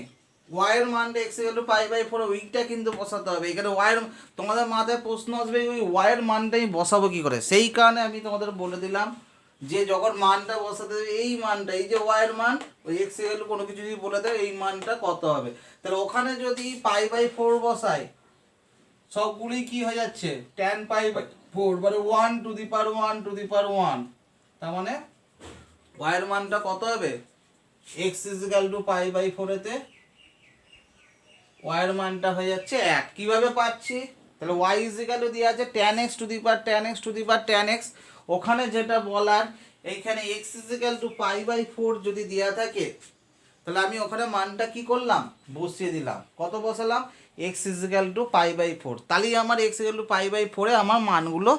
y এর মানটা x ইকুয়াল টু π/4, ওইটা কিন্তু বসাতে হবে। এখানে y এর, তোমাদের মাথায় প্রশ্ন আসবে ওই y এর মানটা আমি বসাবো কি করে, সেই কারণে আমি তোমাদের বলে দিলাম যে যখন মানটা বসাতে দেবে এই মানটা, এই যে y এর মান, ওই x ইকুয়াল টু কোনো কিছু যদি বলে দেয় এই মানটা কত হবে, তাহলে ওখানে যদি π/4 বসাই সবগুলি কি হয়ে যাচ্ছে tan π/4 মানে 1 two the power 1 two the পাওয়ার 1, তার মানে y এর মানটা কত হবে x ইজ ইকুয়াল টু π/4 এতে y এর মানটা হয়ে যাচ্ছে 1। কিভাবে পাচ্ছি, তাহলে y ইজ ইকুয়াল টু দেওয়া আছে tan x two the power tan x two the power tan x, ওখানে যেটা বলার এইখানে x ইজ ইকুয়াল টু π/4 যদি দেওয়া থাকে, তাহলে আমি ওখানে মানটা কি করলাম বসিয়ে দিলাম, কত বসালাম x ইজ ইকুয়াল টু π/4, তাহলেই আমার x ইকুয়াল টু π/4 এ আমার মানগুলো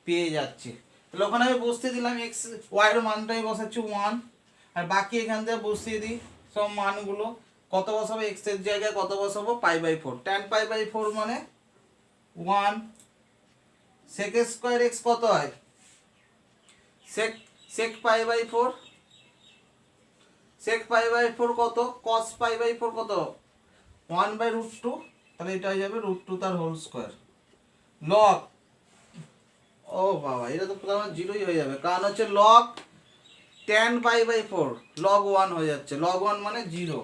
পেয়ে যাচ্ছে। তাহলে ওখানে আমি বসিয়ে দিলাম x, y এর মানটাই বসাচ্ছি 1, আর বাকি এখান থেকে বসিয়ে দিই সব মানগুলো, কত বসাবো x এর জায়গায় কত বসাবো π/4, tan π/4 মানে 1, sec স্কয়ার x কত হয় sec π/4, sec π/4 কত, cos π/4 কত 1/√2, তাহলে এটা হয়ে যাবে √2 তার হোল স্কয়ার, log, ও বাবা এটা তো পুরো জিরোই হয়ে যাবে, কারণ হচ্ছে log tan π/4 log 1 হয়ে যাচ্ছে, log 1 মানে 0,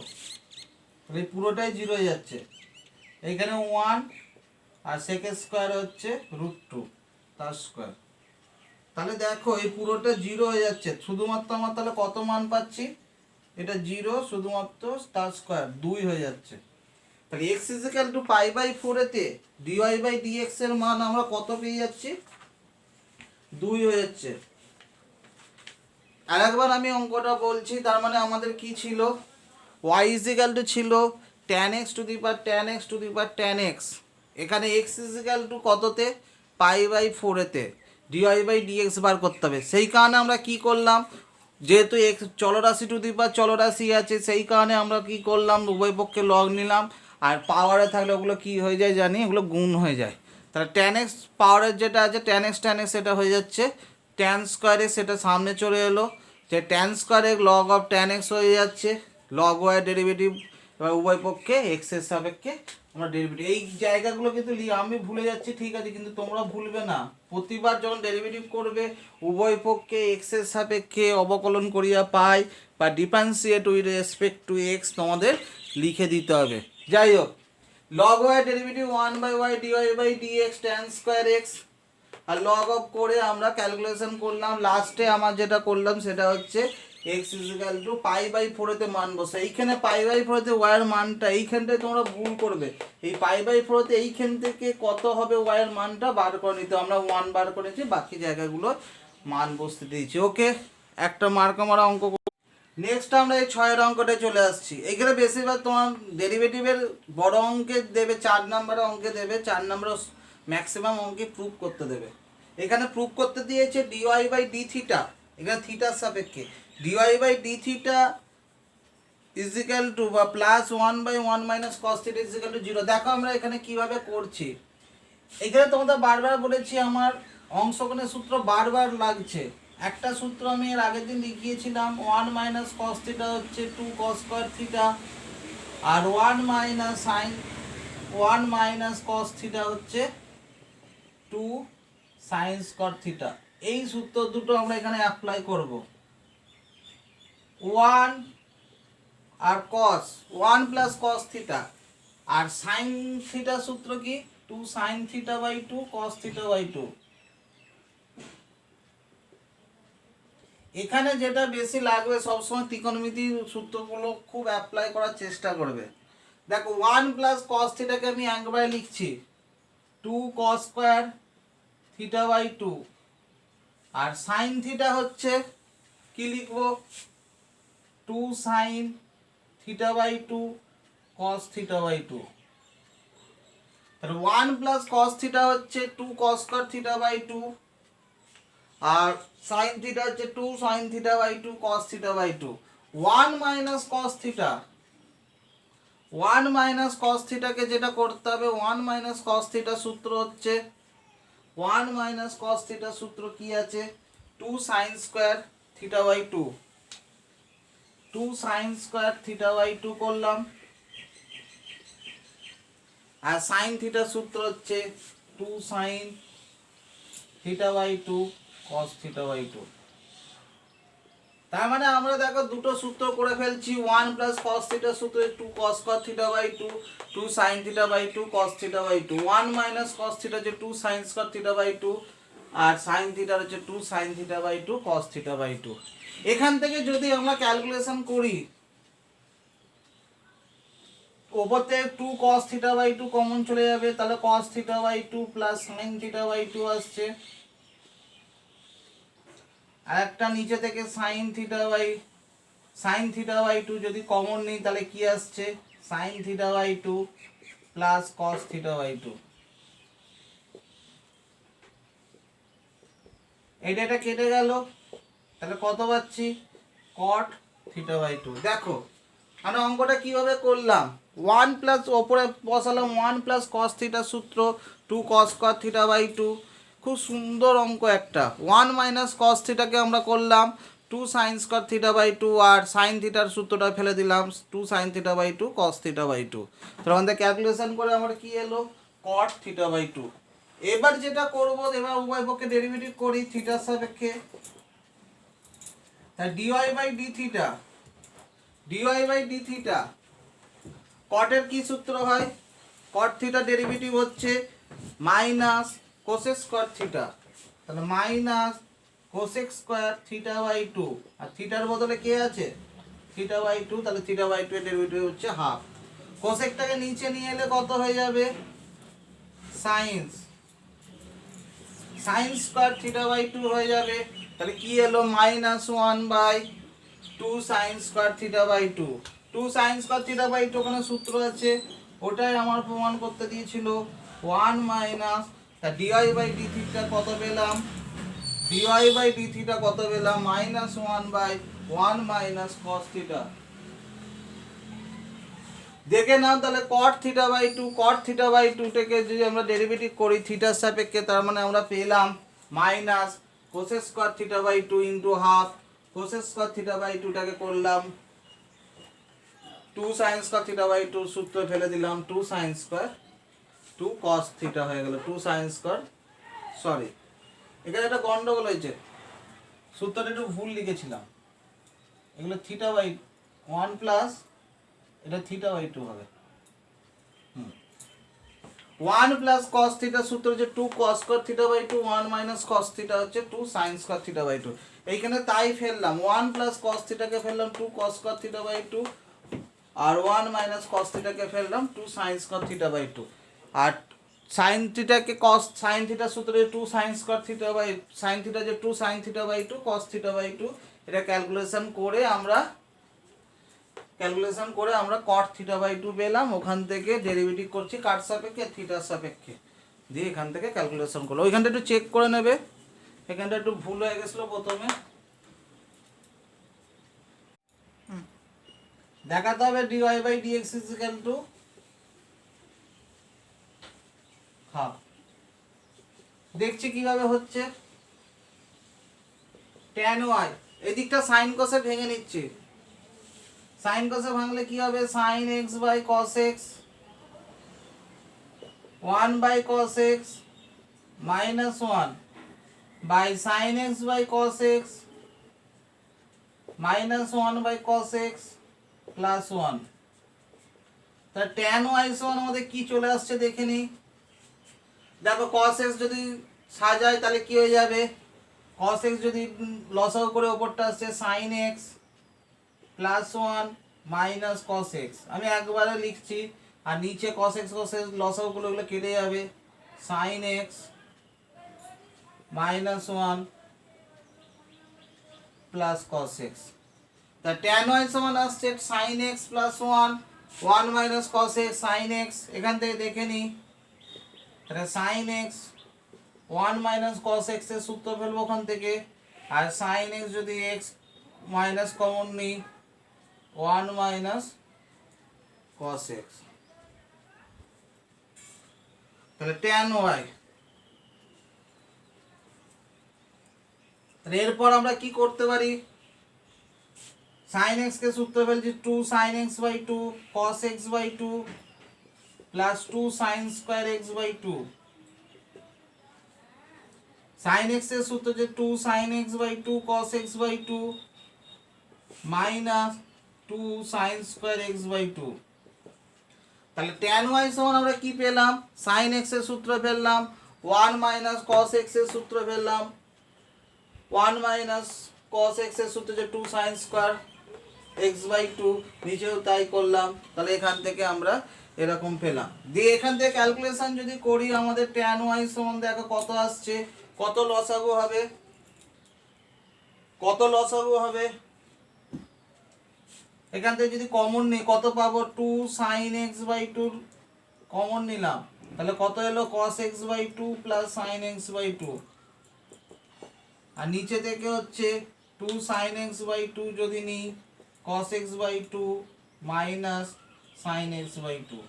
তাহলে পুরোটাই 0 হয়ে যাচ্ছে, এইখানে 1 আর sec স্কয়ার হচ্ছে √2 তার স্কয়ার, তাহলে দেখো এই পুরোটা 0 হয়ে যাচ্ছে, শুধুমাত্র আমার তাহলে কত মান পাচ্ছি, এটা 0 শুধুমাত্র তার স্কয়ার 2 হয়ে যাচ্ছে। তাহলে x ইজ ইকুয়াল টু π/4 এতে dy/dx এর মান আমরা কত পেয়ে যাচ্ছি 2 হয়ে যাচ্ছে। আরেকবার আমি অঙ্কটা বলছি, তার মানে আমাদের কি ছিল, y ইজ ইকুয়াল টু ছিল tan x two the power tan x two the power tan x, এখানে x ইজ ইকুয়াল টু কততে π/4 এতে dy/dx বার করতে হবে, সেই কারণে আমরা কি করলাম, যেহেতু x চলরাশি টু দি পাওয়ার চলরাশি আছে, সেই কারণে আমরা কি করলাম উভয় পক্ষে লগ নিলাম, আর পাওয়ারে থাকলে ওগুলো কি হয়ে যায় জানি, ওগুলো গুণ হয়ে যায়, তাহলে tan x পাওয়ারের যেটা আছে tan x সেটা হয়ে যাচ্ছে tan স্কয়ারে, সেটা সামনে চলে এলো, যে tan স্কয়ারে log of tan x হয়ে যাচ্ছে, log y এর ডেরিভেটিভ, এবার উভয় পক্ষে x এর সাপেক্ষে আমরা ডেরিভেটিভ, এই জায়গাগুলো কিন্তু আমি ভুলে যাচ্ছি ঠিক আছে, কিন্তু তোমরা ভুলবে না, প্রতিবার যখন ডেরিভেটিভ করবে উভয় পক্ষে x এর সাপেক্ষে অবকলন করিয়া পাই বা differentiate with respect to x তোমাদের লিখে দিতে হবে। যাই হোক, log y এর derivative 1/y dy/dx tan square x, আর লগ অফ করে আমরা ক্যালকুলেশন করলাম, লাস্টে আমার যেটা করলাম সেটা হচ্ছে x is equal to pi by ফোরেতে মান বসে। এইখানে পাই বাই ফোরেতে ওয়াইয়ের মানটা এইখানটায় তোমরা ভুল করবে, এই পাই বাই ফোরেতে এইখান থেকে কত হবে ওয়াইয়ের মানটা বার করে নিতে। আমরা 1 বার করেছি, বাকি জায়গাগুলো মান বসতে দিয়েছি। ওকে, একটা মার্কা মারা অঙ্ক। নেক্সট আমরা এই 6-এর অঙ্কটা চলে আসছি। এখানে বেশিরভাগ তোমার ডেরিভেটিভের বড় অঙ্কে দেবে, 4 নম্বরের অঙ্কে দেবে, 4 নম্বরের ম্যাক্সিমাম অঙ্কে প্রুফ করতে দেবে। এখানে প্রুফ করতে দিয়েছে ডিওয়াই বাই ডি থিটা, এখানে থিটার সাপেক্ষে dy by d theta is equal to বা plus 1/1 minus cos theta is equal to 0। দেখো আমরা এখানে কিভাবে করছি। এখানে তোমাদের বারবার বলেছি আমার অংশগ্রহণের সূত্র বারবার লাগছে। একটা সূত্র আমি এর আগের দিন লিখিয়েছিলাম, 1 মাইনাস কস থিটা হচ্ছে 2 কস স্কয়ার থিটা, আর 1 মাইনাস কস থিটা হচ্ছে 2 সাইন স্কয়ার থিটা। এই সূত্র দুটো আমরা এখানে অ্যাপ্লাই করব। 1 আর কস, 1 প্লাস কস থিটা, আর সাইন থিটা সূত্র কি 2 sine theta by 2 cos theta by 2। এখানে যেটা বেশি লাগবে সবসময় ত্রিকোণমিতির সূত্রগুলো খুব অ্যাপ্লাই করার চেষ্টা করবে। দেখো 1 প্লাস কস থিটাকে আমি একবারে লিখছি 2 কস স্কয়ার থিটা বাই 2, আর সাইন থিটা হচ্ছে কি লিখবো 2 sine theta by 2 cos theta by 2। তাহলে 1 প্লাস কস থিটা হচ্ছে 2 কস স্কয়ার থিটা বাই 2, আর সাইন থিটা হচ্ছে 2 sine theta by 2 cos theta by 2। 1 minus cos theta, 1 minus cos থিটাকে যেটা করতে হবে, 1 মাইনাস কস থিটা সূত্র হচ্ছে 1 মাইনাস কস থিটা সূত্র কি আছে 2 sine square theta by 2, 2 sine square theta by 2 করলাম, আর সাইন থিটা সূত্র হচ্ছে 2 sine theta by 2 cos theta by 2। তার মানে আমরা দেখো দুটো সূত্র করে ফেলছি। 1 প্লাস cos থিটা সূত্র 2 cos square theta by 2, 2 sin theta by 2 cos theta by 2। 1 minus cos theta হচ্ছে 2 sin স্কয়ার থিটা বাই 2, আর sin থিটা হচ্ছে 2 sin theta by 2 cos theta by 2। এখান থেকে যদি আমরা ক্যালকুলেশন করি, ওপর থেকে 2 cos থিটা বাই 2 কমন চলে যাবে, তাহলে cos theta by 2 plus sin theta by 2 আসছে। আর একটা নিচে থেকে sin থিটা বাই 2 যদি কমন নিই তাহলে কি আসছে sin theta by 2 plus cos theta by 2। এটা কেটে গেল, তাহলে কত পাচ্ছি cot থিটা বাই 2। দেখো আমরা অঙ্কটা কিভাবে করলাম, 1 প্লাস ওপরে বসালাম 1 প্লাস cos থিটা সূত্র 2 cos স্কয়ার থিটা বাই 2। খুব সুন্দর অঙ্ক একটা। 1 মাইনাস cos থিটাকে আমরা করলাম 2 সাইন স্কয়ার থিটা বাই 2, আর সাইন থিটার সূত্রটা ফেলে দিলাম 2 sine theta by 2 cos theta by 2। তাহলে আমাদের ক্যালকুলেশন করে আমার কি এলো cot থিটা বাই 2। এবার যেটা করব, এবার উভয় পক্ষে ডেরিভেটিভ করি থিটার সাপেক্ষে। তাহলে dy by d theta, dy by d theta কটের কি সূত্র হয়, কট থিটা ডেরিভেটিভ হচ্ছে মাইনাস কোসেক স্কয়ার থিটা, তাহলে minus cosec square theta by 2, আর থিটার বদলে কে আছে থিটা বাই 2, তাহলে থিটা বাই 2 এর ডেরিভেটিভ হচ্ছে হাফ। কোসেকটাকে নিচে নিয়ে এলে কত হয়ে যাবে সাইন্স, সাইন স্কয়ার থিটা বাই 2 হয়ে যাবে। তাহলে কি এলো minus 1/2 sine square theta by 2। 2 sine square theta by 2 ওখানে সূত্র আছে, ওটাই আমার প্রমাণ করতে দিয়েছিল। 1 minus dy by d theta কত পেলাম, ডিওয়াই বাই ডি থিটা কত পেলাম মাইনাস 1/1 মাইনাস cos থিটা। দেখে নাও তাহলে cot theta by 2, cot theta by 2 থেকে যদি আমরা ডেরিভেটিভ করি থিটার সাপেক্ষে, তার মানে আমরা পেলাম minus cosec square theta by 2 into half. Cosec square theta by 2 টাকে করলাম 2 sin স্কয়ার থিটা বাই 2 সূত্র ফেলে দিলাম 2 sin স্কয়ার 2 cos থিটা হয়ে গেল 2 sin স্কয়ার। সরি, এখানে একটা গন্ডগোল হয়েছে, সূত্রটা একটু ভুল লিখেছিলাম। এগুলো থিটা বাই 1 প্লাস এটা থিটা বাই 2 হবে। 1 প্লাস cos থিটা সূত্র হচ্ছে 2 cos square theta by 2, 1 minus cos theta হচ্ছে 2 sin স্কয়ার থিটা বাই 2। এইখানে তাই ফেললাম, 1 প্লাস কস থিটাকে ফেললাম 2 কস স্কয়ার থিটা বাই 2, আর 1 মাইনাস কস থিটাকে ফেললাম 2 সাইন স্কয়ার থিটা বাই 2, আর সাইন থিটাকে কস সাইন থিটা সূত্রে 2 sine square theta by sine theta যে 2 sine theta by 2 cos theta by 2, এটা ক্যালকুলেশন করে আমরা কট থিটা বাই 2 পেলাম। ওখান থেকে ডেরিভেটিভ করছি কার সাপেক্ষে, থিটার সাপেক্ষে, দিয়ে এখান থেকে ক্যালকুলেশন করলো। ওইখানটা একটু চেক করে নেবে, এখানটা একটু ভুল হয়ে গেছিলো প্রথমে, দেখাতে হবে dy by dx equal to half. দেখছি কিভাবে হচ্ছে, tan y এদিকটা সাইন কসে ভেঙে নিচ্ছি, সাইন কসে ভাঙলে কি হবে, সাইন x by cos x 1 by cos x minus 1 by sine x by cos x minus 1 by cos x plus 1। তা tan y সমান আমাদের কি চলে আসছে দেখে নি, দেখো cos x যদি সাজাই তাহলে কি হয়ে যাবে, cos x যদি লসাগু করে ওপরটা আসছে sin x plus 1 minus cos x, আমি একবারে লিখছি, আর নিচে cos x লসাগু গুলো এগুলো কেটে যাবে, sin x minus 1 plus cos x। তা tan y সমান আসছে sin x plus 1 minus cos x sin x, এখান থেকে দেখে নিই, তাহলে sin x 1 minus cos x এর সূত্র ফেলবো ওখান থেকে, আর sin x যদি x মাইনাস কমন নিই 1 মাইনাস cos x, তাহলে tan y। এরপর আমরা কি করতে পারি, sin x কে সূত্র ফেলছি 2 sin x by 2 cos x by 2 plus 2 sin square x by 2, sin x এর সূত্র যে 2 sin x by 2 cos x by 2 minus 2 sin square x by 2। তাহলে tan y সমান আমরা কি পেলাম, sin x এর সূত্র ফেললাম 1 মাইনাস cos x এর সূত্র ফেললাম 1 মাইনাস cos x এর সূত্র যে 2 sin স্কয়ার x বাই 2, নিচেও তাই করলাম, তাহলে এখান থেকে আমরা এরকম পেলাম। দিয়ে এখান থেকে ক্যালকুলেশন যদি করি আমাদের tan y সমান দেখো কত আসছে, কত লসাগু হবে, এখান থেকে যদি কমন নিই কত পাবো, 2 sin x বাই 2 কমন নিলাম, তাহলে কত এলো cos x by 2 plus sin x by 2, আর নিচে থেকে হচ্ছে 2 sin x বাই 2 যদি নিই cos x by 2 minus sin x by 2,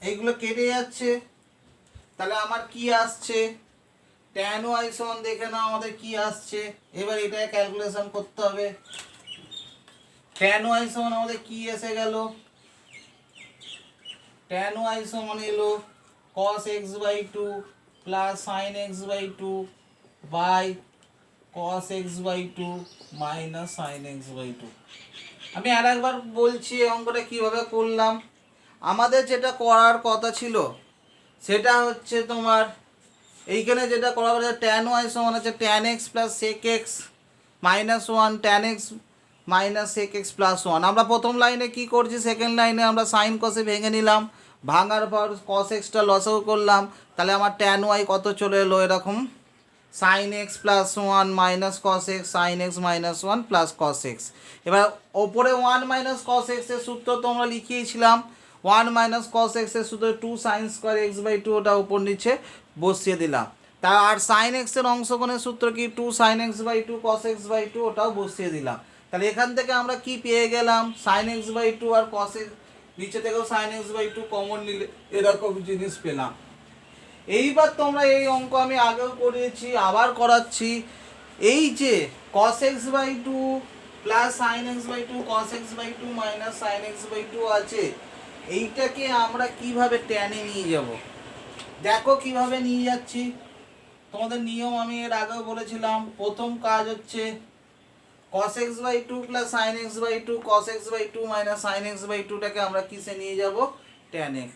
এইগুলো কেটে যাচ্ছে, তাহলে আমার কি আসছে, tan y সমান দেখে নাও আমাদের কি আসছে, এবার এটা ক্যালকুলেশন করতে হবে। tan y সমান আমাদের কি এসে গেল, tan y সমান এলো cos x by 2 plus sin x by 2 by cos x by 2 minus sin x by 2। আমি আরেকবার বলছি এই অঙ্কটা কিভাবে করলাম, আমাদের যেটা করার কথা ছিল সেটা হচ্ছে তোমার এইখানে যেটা করা হচ্ছে tan y সমান আছে tan x plus sec x minus 1 tan x minus sec x plus 1। আমরা প্রথম লাইনে কি করছি, সেকেন্ড লাইনে আমরা সাইন কসে ভেঙে নিলাম, ভাঙার পর cos x টা লসাগু করলাম, তাহলে আমার tan y কত চলে এলো এরকম sin x plus 1 minus cos x sin x minus 1 plus cos x। এবার ওপরে 1 মাইনাস cos x এর সূত্র তো আমরা লিখিয়েছিলাম, 1 মাইনাস cos x এর সূত্র 2 sin স্কয়ার x বাই 2, ওটা উপর নিচে বসিয়ে দিলাম, তার আর sin x এর অংশকোণের সূত্র কি 2 sin x by 2 cos x by 2, ওটাও বসিয়ে দিলাম। তাহলে এখান থেকে আমরা কি পেয়ে গেলাম, sin x বাই 2 আর cos x, নিচে থেকেও sin x বাই 2 কমন নিলে এরকম জিনিস পেলাম। এইবার তোমরা এই অঙ্ক আমি আগেও করিয়েছি আবার করাচ্ছি, এই যে cos x by 2 plus sin x by 2 cos x by 2 minus sin x by 2 আছে, এইটাকে আমরা কিভাবে টেনে নিয়ে যাব, দেখো কিভাবে নিয়ে যাচ্ছি। তোমাদের নিয়ম আমি এর আগেও বলেছিলাম, প্রথম কাজ হচ্ছে cos x by 2 plus sin x by 2 cos x by 2 minus sin x by 2 টাকে আমরা কিসে নিয়ে যাব, tan x।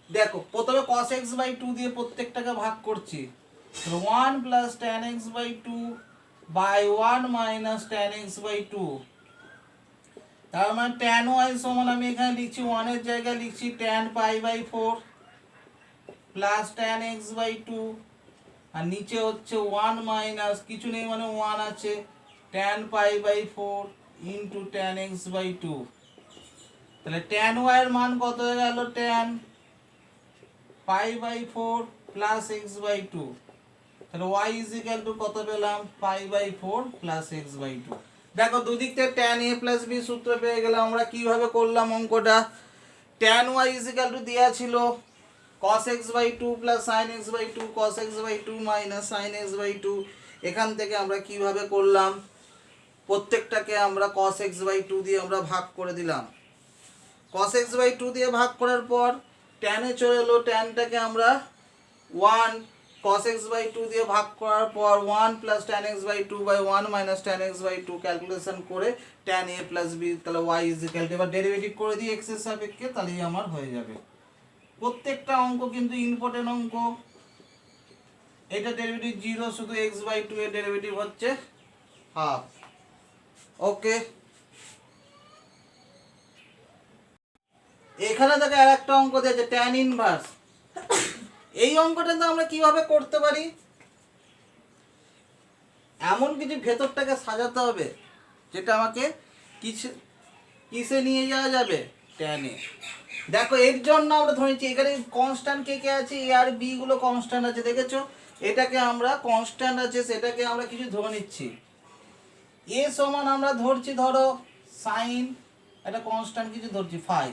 দেখো প্রথমে cos x বাই 2 দিয়ে প্রত্যেকটাকে ভাগ করছি, 1 plus tan x by 2 by 1 minus tan x by 2, তার মানে tan y সমান আমি এখানে লিখছি 1 এর জায়গায় লিখছি tan pi by 4 plus tan x by 2, আর নিচে হচ্ছে 1 মাইনাস কিছু নেই মানে 1 আছে tan pi by 4 into tan x by 2। তাহলে tan y এর মান কত হয়ে গেল tan pi by 4 plus x by 2। তাহলে y ইজ ইকুয়াল টু কত পেলাম pi by 4 plus x by 2। দেখো দুদিক থেকে tan a প্লাস b সূত্র পেয়ে গেলাম। আমরা কিভাবে করলাম অঙ্কটা, tan y is equal to দেওয়া ছিল cos x by 2 plus sin x by 2, cos x by 2 minus sin x by 2। এখান থেকে আমরা কিভাবে করলাম, প্রত্যেকটাকে আমরা cos x বাই 2 দিয়ে আমরা ভাগ করে দিলাম। cos x বাই 2 দিয়ে ভাগ করার পর tan এ চলে এলো, tanটাকে আমরা 1 cos x বাই 2 দিয়ে ভাগ করার পর 1 plus tan x by 2 by 1 minus tan x by 2 calculation করে tan a প্লাস b, তাহলে y ইজ ইকুয়াল টু, এবার ডেরিভেটিভ করে দিই x এর সাপেক্ষে, তাহলেই আমার হয়ে যাবে। প্রত্যেকটা অঙ্ক কিন্তু ইম্পর্টেন্ট অঙ্ক। এটা ডেরিভেটিভ 0, শুধু x বাই 2 এর ডেরিভেটিভ হচ্ছে হাফ। ওকে, এখানে দেখো আরেকটা অঙ্ক দিয়েছে tan ইনভার্স। এই অঙ্কটা তো আমরা কিভাবে করতে পারি, এমন কিছু ভেতরটাকে সাজাতে হবে যেটা আমাকে কিসে নিয়ে যাওয়া যাবে, tan এ। দেখো এর জন্য আমরা ধরেছি এখানে কনস্ট্যান্ট কে কে আছে, এ আর বি গুলো কনস্ট্যান্ট আছে, দেখেছো? এটাকে আমরা কনস্ট্যান্ট আছে সেটাকে আমরা কিছু ধরে নিচ্ছি। এ সমান আমরা ধরছি ধরো সাইন, এটা কনস্ট্যান্ট কিছু ধরছি ফাই,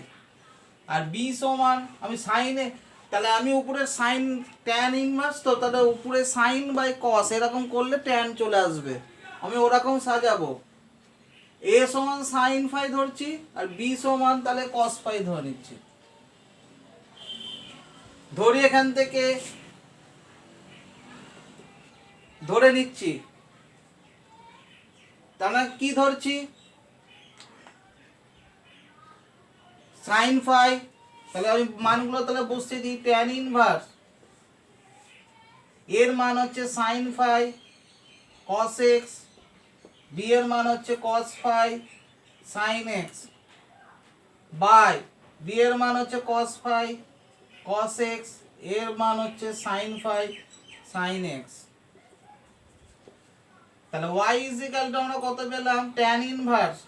আর বি সমান আমি সাইনে, তাহলে আমি উপরে সাইন ট্যান ইনভার্স, তো তাহলে উপরে সাইন বাই কস এরকম করলে ট্যান চলে আসবে, আমি ওরকম সাজাবো। এ সমান সাইন ফাই ধরছি আর বি সমান তাহলে কস ফাই ধরে নিচ্ছি। ধরি এখান থেকে ধরে নিচ্ছি, তাহলে কি ধরছি সাইন ফাই, তাহলে আমি মানগুলো তাহলে বসিয়ে দিই। ট্যান ইনভার্স এর মান হচ্ছে sine phi cos x, b এর মান হচ্ছে cos phi sine x, by b এর মান হচ্ছে কস ফাই কস এক্স, এর মান হচ্ছে সাইন ফাই সাইন এক্স। তাহলে y ইজ ইকুয়াল টু আমরা কত পেলাম, tan inverse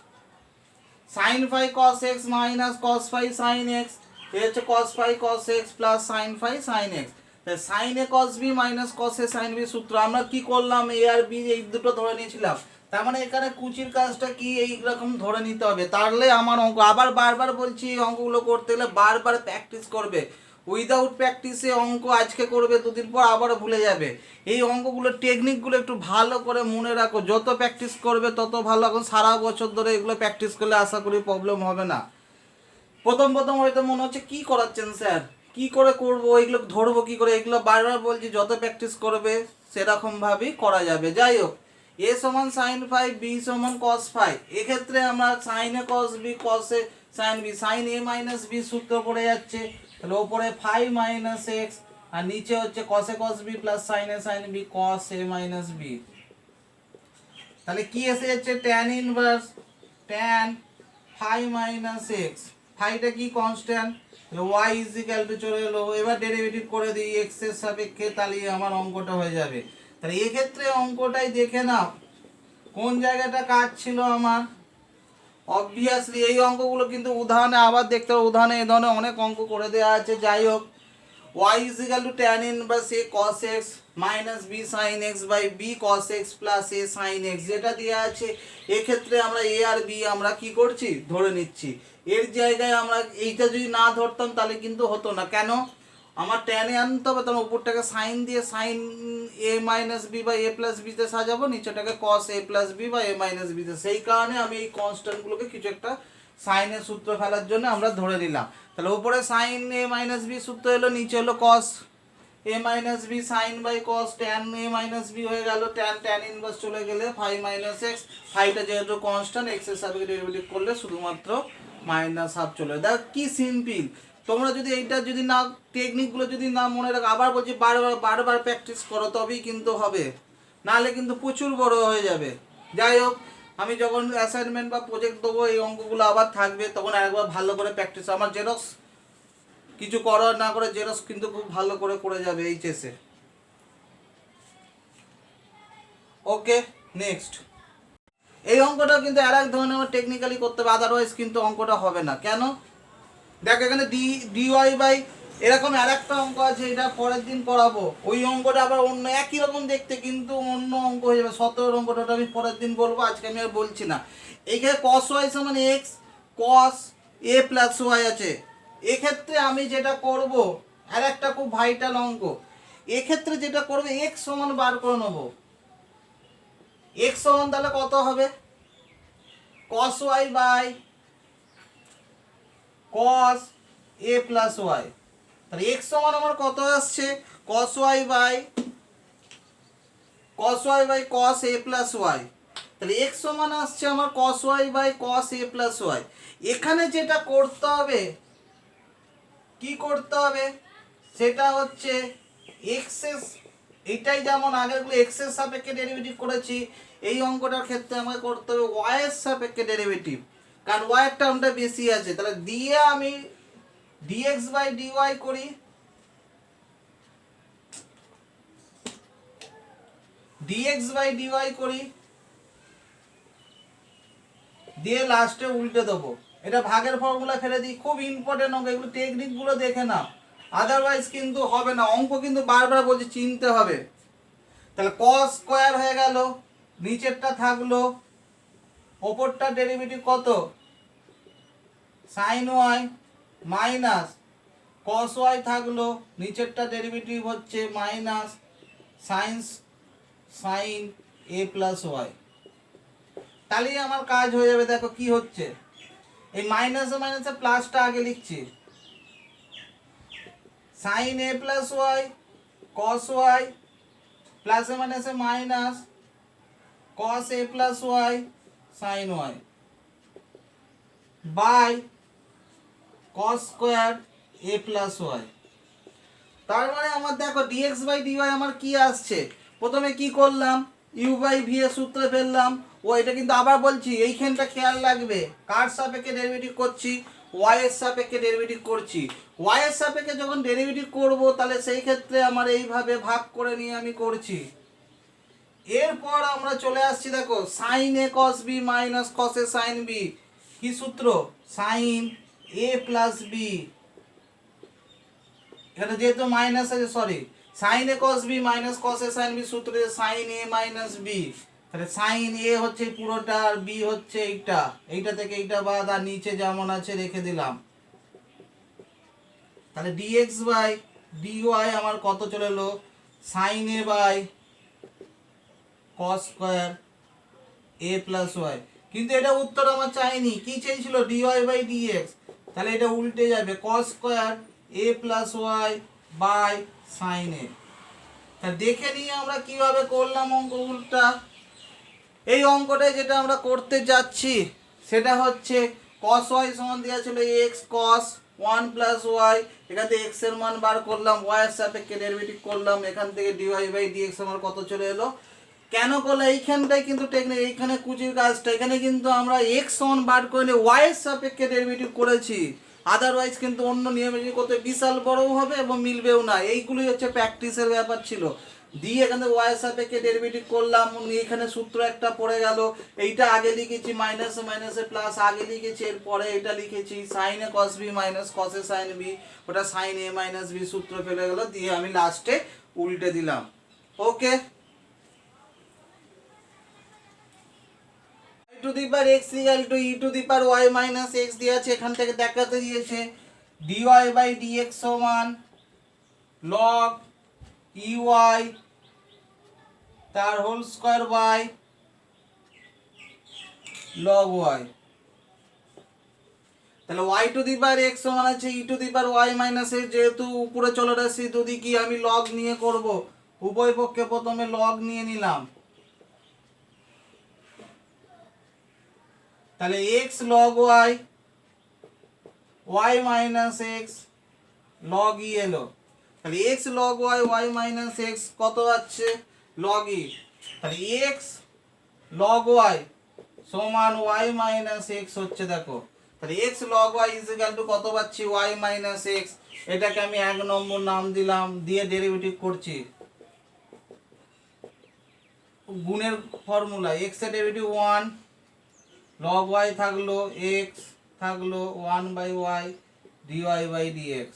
sine phi cos x minus cos phi sine x, a হচ্ছে cos phi cos x plus sine phi sine x. তাহলে sine a cos b minus cos a sine b সূত্র আমরা কি করলাম, এ আর B এই দুটো ধরে নিয়েছিলাম। তার মানে এখানে কুচির কাজটা কি এইরকম ধরে নিতে হবে, তাহলে আমার অঙ্ক, আবার বারবার বলছি এই অঙ্কগুলো করতে গেলে বারবার প্র্যাকটিস করবে। উইদাউট প্র্যাকটিসে অঙ্ক আজকে করবে, দুদিন পর আবার ভুলে যাবে। এই অঙ্কগুলো টেকনিকগুলো একটু ভালো করে মনে রাখো, যত প্র্যাকটিস করবে তত ভালো। এখন সারা বছর ধরে এগুলো প্র্যাকটিস করলে আশা করি প্রবলেম হবে না। প্রথম প্রথম হয়তো মনে হচ্ছে কি করাচ্ছেন স্যার, কি করে করবো, এগুলো ধরবো কি করে, এগুলো বারবার বলছি যত প্র্যাকটিস করবে সেরকমভাবেই করা যাবে। যাই হোক, এ সমান সাইন ফাই বি সমান কস ফাই, এক্ষেত্রে আমরা সাইনে কস বি কসে sine b, sine a minus b সূত্র পড়ে যাচ্ছে, তাহলে ওপরে ফাই মাইনাস এক্স আর নিচে হচ্ছে কসে কস বি প্লাস সাইনে sine b cos a minus b. তাহলে কি এসে যাচ্ছে tan inverse tan phi minus x, ফাইটা কি constant, y is equal to চলে এলো। এবার ডেরিভেটিভ করে দিই x এর সাপেক্ষে, তাহলে আমার অঙ্কটা হয়ে যাবে। তাহলে এক্ষেত্রে অঙ্কটাই দেখে নাও কোন জায়গাটা কাজ ছিল আমার। অবভিয়াসলি এই অঙ্কগুলো কিন্তু উদাহরণে আবার দেখতে হবে, উদাহরণে এই ধরনের অনেক অঙ্ক করে দেওয়া আছে। যাই হোক, y is equal to tan inverse a cos x minus b sin x by b cos x plus a sin x যেটা দেওয়া আছে। এক্ষেত্রে আমরা a আর b আমরা কি করছি ধরে নিচ্ছি। এর জায়গায় আমরা এইটা যদি না ধরতাম তাহলে কিন্তু হতো না। কেন, আমার ট্যানে আনতে হবে, তখন উপরটাকে সাইন দিয়ে সাইন এ মাইনাস বি বা এ প্লাস বিতে সাজাবো, নিচেটাকে কস এ প্লাস বি বা এ মাইনাস বিতে। সেই কারণে আমি এই কনস্ট্যান্টগুলোকে কিছু একটা সাইনের সূত্র ফেলার জন্য আমরা ধরে নিলাম। তাহলে উপরে সাইন এ মাইনাস বি সূত্র এলো, নিচে হলো cos a minus b sine by cos tan a minus b হয়ে গেল, ট্যান ট্যান ইনভার্স চলে গেলে ফাই মাইনাস এক্স, ফাইটা যেহেতু কনস্ট্যান্ট এক্স এর সাপেক্ষে ডেরিভেটিভ করলে শুধুমাত্র মাইনাস হাফ চলে। দেখ কি সিম্পল, তোমরা যদি এইটা যদি না টেকনিকগুলো যদি না মনে রাখো, আবার বলছি বারবার বারবার প্র্যাকটিস করো, তবেই কিন্তু হবে, নাহলে কিন্তু প্রচুর বড় হয়ে যাবে। যাই হোক, আমি যখন অ্যাসাইনমেন্ট বা প্রজেক্ট দেবো এই অঙ্কগুলো আবার থাকবে, তখন একবার ভালো করে প্র্যাকটিস। আমার জেরক্স কিছু করার না করে জেরক্স কিন্তু খুব ভালো করে যাবে এইচএসে। ওকে, নেক্সট। এই অঙ্কটা কিন্তু আর এক ধরনের টেকনিক্যালি করতে হবে, আদারওয়াইজ কিন্তু অঙ্কটা হবে না। কেন? দেখ এখানে ডিওয়াই বাই এরকম আর একটা অঙ্ক আছে, এটা পরের দিন করাবো। ওই অঙ্কটা আবার অন্য একই রকম দেখতে, কিন্তু অন্য অঙ্ক হয়ে যাবে। 17 অঙ্কটা আমি পরের দিন বলবো, আজকে আমি আর বলছি না। এইখানে কস ওয়াই সমান x cos a plus Y আছে। এক্ষেত্রে আমি যেটা করব, আর একটা খুব ভাইটাল অঙ্ক, এক্ষেত্রে যেটা করবে এক্স সমান বার করে নেবো। এক্স সমান তাহলে কত হবে? Cos y by cos a plus y. তাহলে এক্স সমান আমার কত আসছে? Cos y by cos a plus y. তাহলে এক্স সমান আসছে আমার cos y by cos a plus y. এখানে যেটা করতে হবে, কি করতে হবে, সেটা হচ্ছে এক্সেস, এটাই যেমন আগেরগুলো এক্সের সাপেক্ষে ডেরিভেটিভ করেছি, এই অঙ্কটার ক্ষেত্রে আমাকে করতে হবে ওয়াইয়ের সাপেক্ষে ডেরিভেটিভ, কারণ ওয়াইয়ের টার্মটা বেশি আছে। তাহলে দিয়ে আমি ডিএক্স বাই ডিওয়াই করি, ডিএক্স বাই ডিওয়াই করি, দিয়ে লাস্টে উল্টে দেবো। এটা ভাগের ফর্মুলা ফেলে দিই, খুব ইম্পর্টেন্ট অঙ্ক, এগুলো টেকনিকগুলো দেখে নাও, আদারওয়াইজ কিন্তু হবে না। অঙ্ক কিন্তু বারবার বলছি চিনতে হবে। তাহলে কস স্কোয়ার হয়ে গেল, নিচেরটা থাকলো, ওপরটা ডেরিভেটিভ কত? Sine y minus cos y থাকলো, নিচেরটা ডেরিভেটিভ হচ্ছে minus sine a plus y. তাহলেই আমার কাজ হয়ে যাবে। দেখো কি হচ্ছে, এই মাইনাসে মাইনাসে প্লাসটা আগে লিখছি, sine a plus y cos y, প্লাসে মাইনাসে minus cos a plus y sine y by cos square a plus y. তার মানে আমার দেখো ডিএক্স বাই ডিওয়াই আমার কি আসছে, প্রথমে কি করলাম, ইউ বাই ভি এর সূত্রে ফেললাম। ও এটা কিন্তু আবার বলছি, এইখানটা খেয়াল রাখবে, কার সাপেক্ষে ডেরিভেটিভ করছি? ওয়াই এর সাপেক্ষে ডেরিভেটিভ করছি। ওয়াই এর সাপেক্ষে যখন ডেরিভেটিভ করব, তাহলে সেই ক্ষেত্রে আমার এইভাবে ভাগ করে নিয়ে আমি করছি। এরপর আমরা চলে আসছি, দেখো sign a cos b minus cos a sine B, কি সূত্র? Sign a plus B. এখানে যেহেতু মাইনাস আছে, sorry, sign a cos b minus cos a sine B সূত্রে সাইন এ মাইনাস বি। তাহলে সাইন এ হচ্ছে পুরোটা, আর বি হচ্ছে এইটা, এইটা থেকে এইটা বাদ, আর নিচে যেমন আছে রেখে দিলাম। তাহলে ডিএক্স বাই ডিওয়াই আমার কত চলে এলো? Sine a by cos square a plus y. কিন্তু এটা উত্তর আমার চাইনি, কি চেয়েছিল? Dy by dx. তাহলে এটা উল্টে যাবে, cos square a plus y by sine a. তা দেখে নিয়ে আমরা কিভাবে করলাম অঙ্কটা। এই অঙ্কটায় যেটা আমরা করতে যাচ্ছি সেটা হচ্ছে কস ওয়াই সমান দেওয়া ছিল এক্স কস 1 প্লাস ওয়াই, এখান থেকে এক্স এর মান বার করলাম, ওয়াই এর সাপেক্ষে ডেরিভেটিভ করলাম, এখান থেকে ডিওয়াই বাই ডিএক্স আমার কত চলে এলো। কেন করলে এইখানটাই কিন্তু টেকনিক, এইখানে কুচির কাজটা, এখানে কিন্তু আমরা এক্স সমান বার করে নিয়ে ওয়াই এর সাপেক্ষে ডেরিভেটিভ করেছি। আদারওয়াইজ কিন্তু অন্য নিয়মে যদি করতে বিশাল বড়ও হবে এবং মিলবেও না। এইগুলোই হচ্ছে প্র্যাকটিসের ব্যাপার ছিল। দিয়ে এখানে ওয়াই এর সাপেক্ষে ডেরিভেটিভ করলাম, এখানে সূত্র একটা পড়ে গেল, এইটা আগে লিখেছি, মাইনাসে মাইনাসে প্লাস আগে লিখেছি, এরপরে এটা লিখেছি sine a cos b minus cos a sine b, ওটা সাইন এ মাইনাস বি সূত্র ফেলে গেল, দিয়ে আমি লাস্টে উল্টে দিলাম। Okay, to the power x equal to e to the power y minus x দিয়ে আছে, এখান থেকে দেখাতে দিয়েছে dy বাই dx সমান log ey তার whole square by log y। তাহলে y to the power x সমান আছে e to the power y minus x, যেহেতু উপরে চলে আসছে যদি কি আমি log নিয়ে করব, উভয় পক্ষে প্রথমে log নিয়ে নিলাম। তাহলে x log y y minus x log e এলো, তাহলে x log y y minus x কত আছে লগ ই, তাহলে এক্স লগ ওয়াই সমান ওয়াই মাইনাস এক্স হচ্ছে দেখো, তাহলে x log y is equal to কত পাচ্ছি ওয়াই মাইনাস এক্স, এটাকে আমি 1 নম্বর নাম দিলাম, দিয়ে ডেরিভেটিভ করছি গুণের ফর্মুলা, এক্স এর ডেরিভেটিভ 1 লগ ওয়াই থাকলো এক্স থাকলো 1/y dy by dx,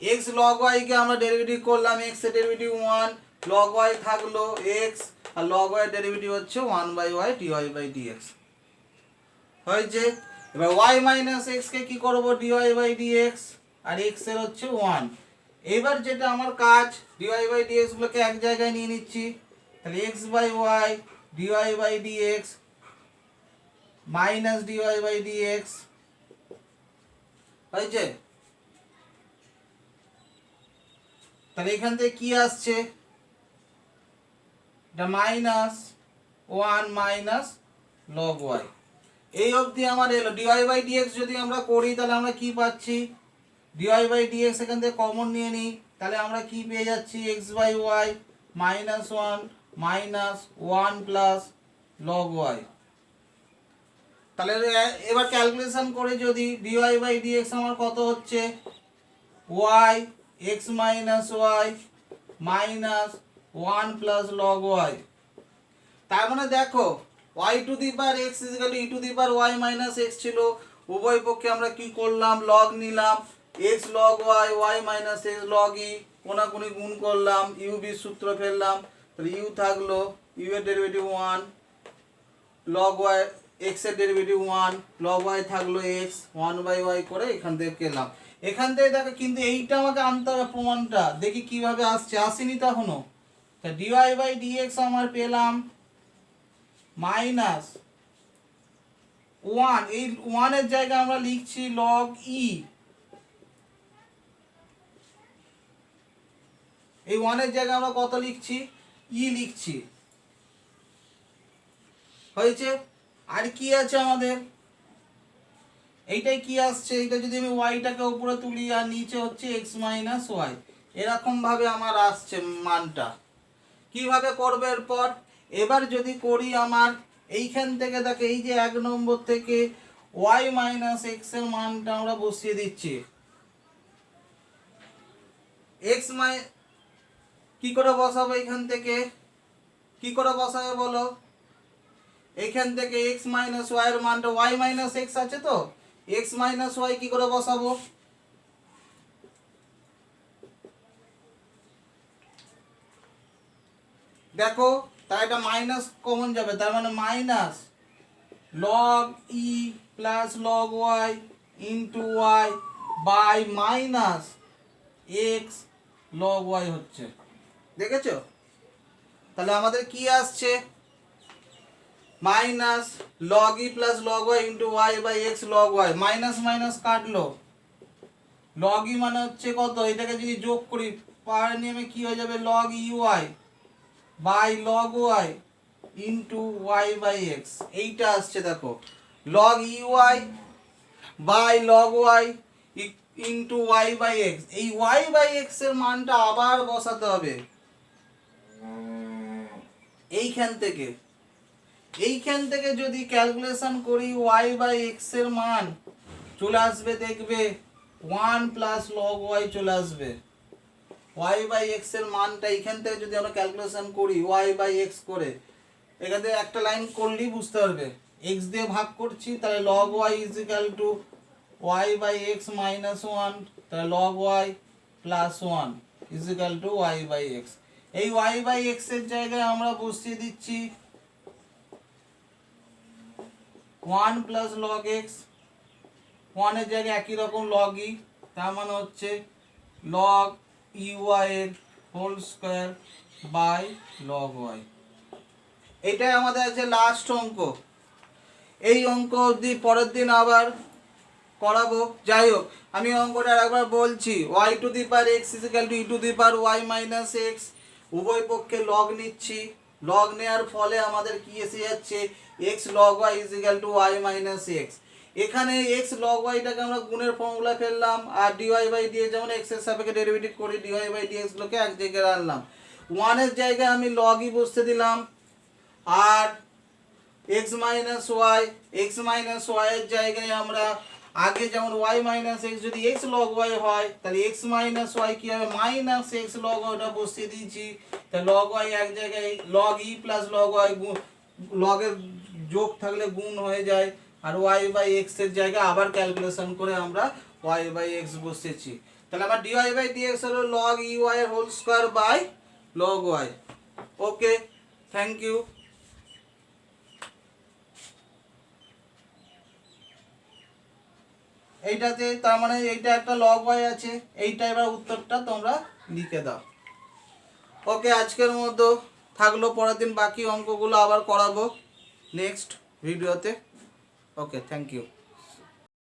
x log y কে আমরা ডেরিভেটিভ করলাম, এক্স এর ডেরিভেটিভ 1 লগ ওয়াই থাকলো এক্স আর লগ ওয়াই এর ডেরিভেটিভ হচ্ছে 1/y dy বাই dx হয়েছে। এবার y মাইনাস এক্স কে কি করব dy বাই dx, আর x এর হচ্ছে 1, এবার যেটা আমার কাজ dy বাই dx গুলোকে এক জায়গায় নিয়ে নিচ্ছি, তাহলে x by y dy by dx minus dy by dx হয়েছে। তাহলে এখান থেকে কি আসছে, এটা মাইনাস 1 মাইনাস লগ ওয়াই, এই অবধি আমার এলো। dy বাই dx যদি আমরা করি তাহলে আমরা কি পাচ্ছি, dy বাই dx এখান থেকে কমন নিয়ে নিই, তাহলে আমরা কি পেয়ে যাচ্ছি x by y minus 1 minus 1 plus log y. তাহলে এবার ক্যালকুলেশন করে যদি dy বাই dx আমার কত হচ্ছে y x minus y minus 1 plus log y, তার মানে দেখো y to the power x is equal to e to the power y minus x ছিল, উভয় পক্ষে আমরা কি করলাম লগ নিলাম, x log y y minus x log e কোনাকুনি গুণ করলাম, u b সূত্র ফেললাম, তাহলে u থাকলো u এর ডেরিভেটিভ 1 লগ y x এর ডেরিভেটিভ 1 লগ y থাকলো x 1/y করে এখান থেকে পেলাম। এখান থেকে দেখো কিন্তু এইটা আমাকে আনতে হবে প্রমাণটা, দেখি কিভাবে আসছে, আসেনি তো এখনো। তা dy বাই dx আমার পেলাম মাইনাস 1, এই 1 এর জায়গায় আমরা লিখছি লগ ই, এই 1 এর জায়গায় আমরা কত লিখছি ই লিখছি হয়েছে। আর কি আছে আমাদের, এইটাই কি আসছে, এটা যদি আমি ওয়াইটাকে উপরে তুলি আর নিচে হচ্ছে এক্স মাইনাস ওয়াই, এরকম ভাবে আমার আসছে মানটা। কিভাবে করবে এরপর, এবার যদি করি আমার এইখান থেকে দেখো এই যে 1 নম্বর থেকে ওয়াই মাইনাস এক্স এর মানটা আমরা বসিয়ে দিচ্ছি, এক্স মাই কি করে বসাবো, এখান থেকে কি করে বসাবে বলো, এখান থেকে x মাইনাস ওয়াই এর মানটা y মাইনাস এক্স আছে তো, x মাইনাস ওয়াই কি করে বসাবো, দেখো তাই এটা মাইনাস কমন যাবে, তার মানে minus log e plus log y into y by minus x log y হচ্ছে, দেখেছো। তাহলে আমাদের কি আসছে minus log e plus log y into y by x log y, minus minus কাটলো, লগ ই মানে হচ্ছে কত, এটাকে যদি যোগ করি পাওয়ার নিয়মে কি হয়ে যাবে log e y by log y into y by x, এইটা আসছে দেখো log e y by log y into y by x, এই ওয়াই বাই এক্স এর মানটা আবার বসাতে হবে এইখান থেকে, এইখান থেকে যদি ক্যালকুলেশন করি y বাই এক্স এর মান চলে আসবে, দেখবে 1 প্লাস লগ ওয়াই চলে আসবে, y বাই এক্স এর মানটা এইখান থেকে যদি আমরা ক্যালকুলেশন করি y বাই এক্স করে, এখান থেকে একটা লাইন করলেই বুঝতে পারবে, x দিয়ে ভাগ করছি তাহলে log y is equal to y by x minus 1, তাহলে log y plus 1 is equal to y by x, এই y বাই এক্স এর জায়গায় আমরা বসিয়ে দিচ্ছি 1 প্লাস লগ এক্স, 1 এর জায়গায় একই রকম লগ ই, তার মানে হচ্ছে লগ ই ওয়াই এর whole square by log y. এটাই আমাদের আছে লাস্ট অঙ্ক, এই অঙ্ক অবধি পরের দিন আবার করাবো। যাই হোক আমি অঙ্কটা আরেকবার বলছি, y to the power x is equal to e to the power y minus x, উভয় পক্ষে লগ নিচ্ছি, লগ নেওয়ার ফলে আমাদের কি এসে যাচ্ছে x log y is equal to y minus x, এখানে এক্স লগ ওয়াইটাকে আমরা গুণের ফর্মুলা ফেললাম, আর ডিওয়াই বাই ডিএক্স যেমন এক্স এর সাপেক্ষে ডেরিভেটিভ করি, ডিওয়াই বাই ডিএক্স গুলোকে এক জায়গায় আনলাম। ওয়ানের জায়গায় আমি লগই বসতে দিলাম, আর এক্স মাইনাস ওয়াই এর জায়গায় আমরা আগে যেমন ওয়াই মাইনাস এক্স, যদি এক্স লগ ওয়াই হয় তাহলে এক্স মাইনাস ওয়াই কী হবে, মাইনাস এক্স লগ ওয়াইটা বসিয়ে দিয়েছি। তাহলে লগ ওয়াই এক জায়গায় log e plus log Y, লগের যোগ থাকলে গুণ হয়ে যায়, আর ওয়াই বাই এক্স এর জায়গায় আবার ক্যালকুলেশন করে আমরা ওয়াই বাই এক্স বসেছি। তাহলে আমার ডিওয়াই বাই ডিএক্স হলো লগ ই ওয়াই এর whole square by log y. Okay, thank you. এইটাতে তার মানে এইটা একটা লগ ওয়াই আছে, এইটা এবার উত্তরটা তোমরা লিখে দাও। ওকে, আজকের মতো থাকলো, পরের দিন বাকি অঙ্কগুলো আবার করাবো নেক্সট ভিডিওতে। ওকে, থ্যাংক ইউ।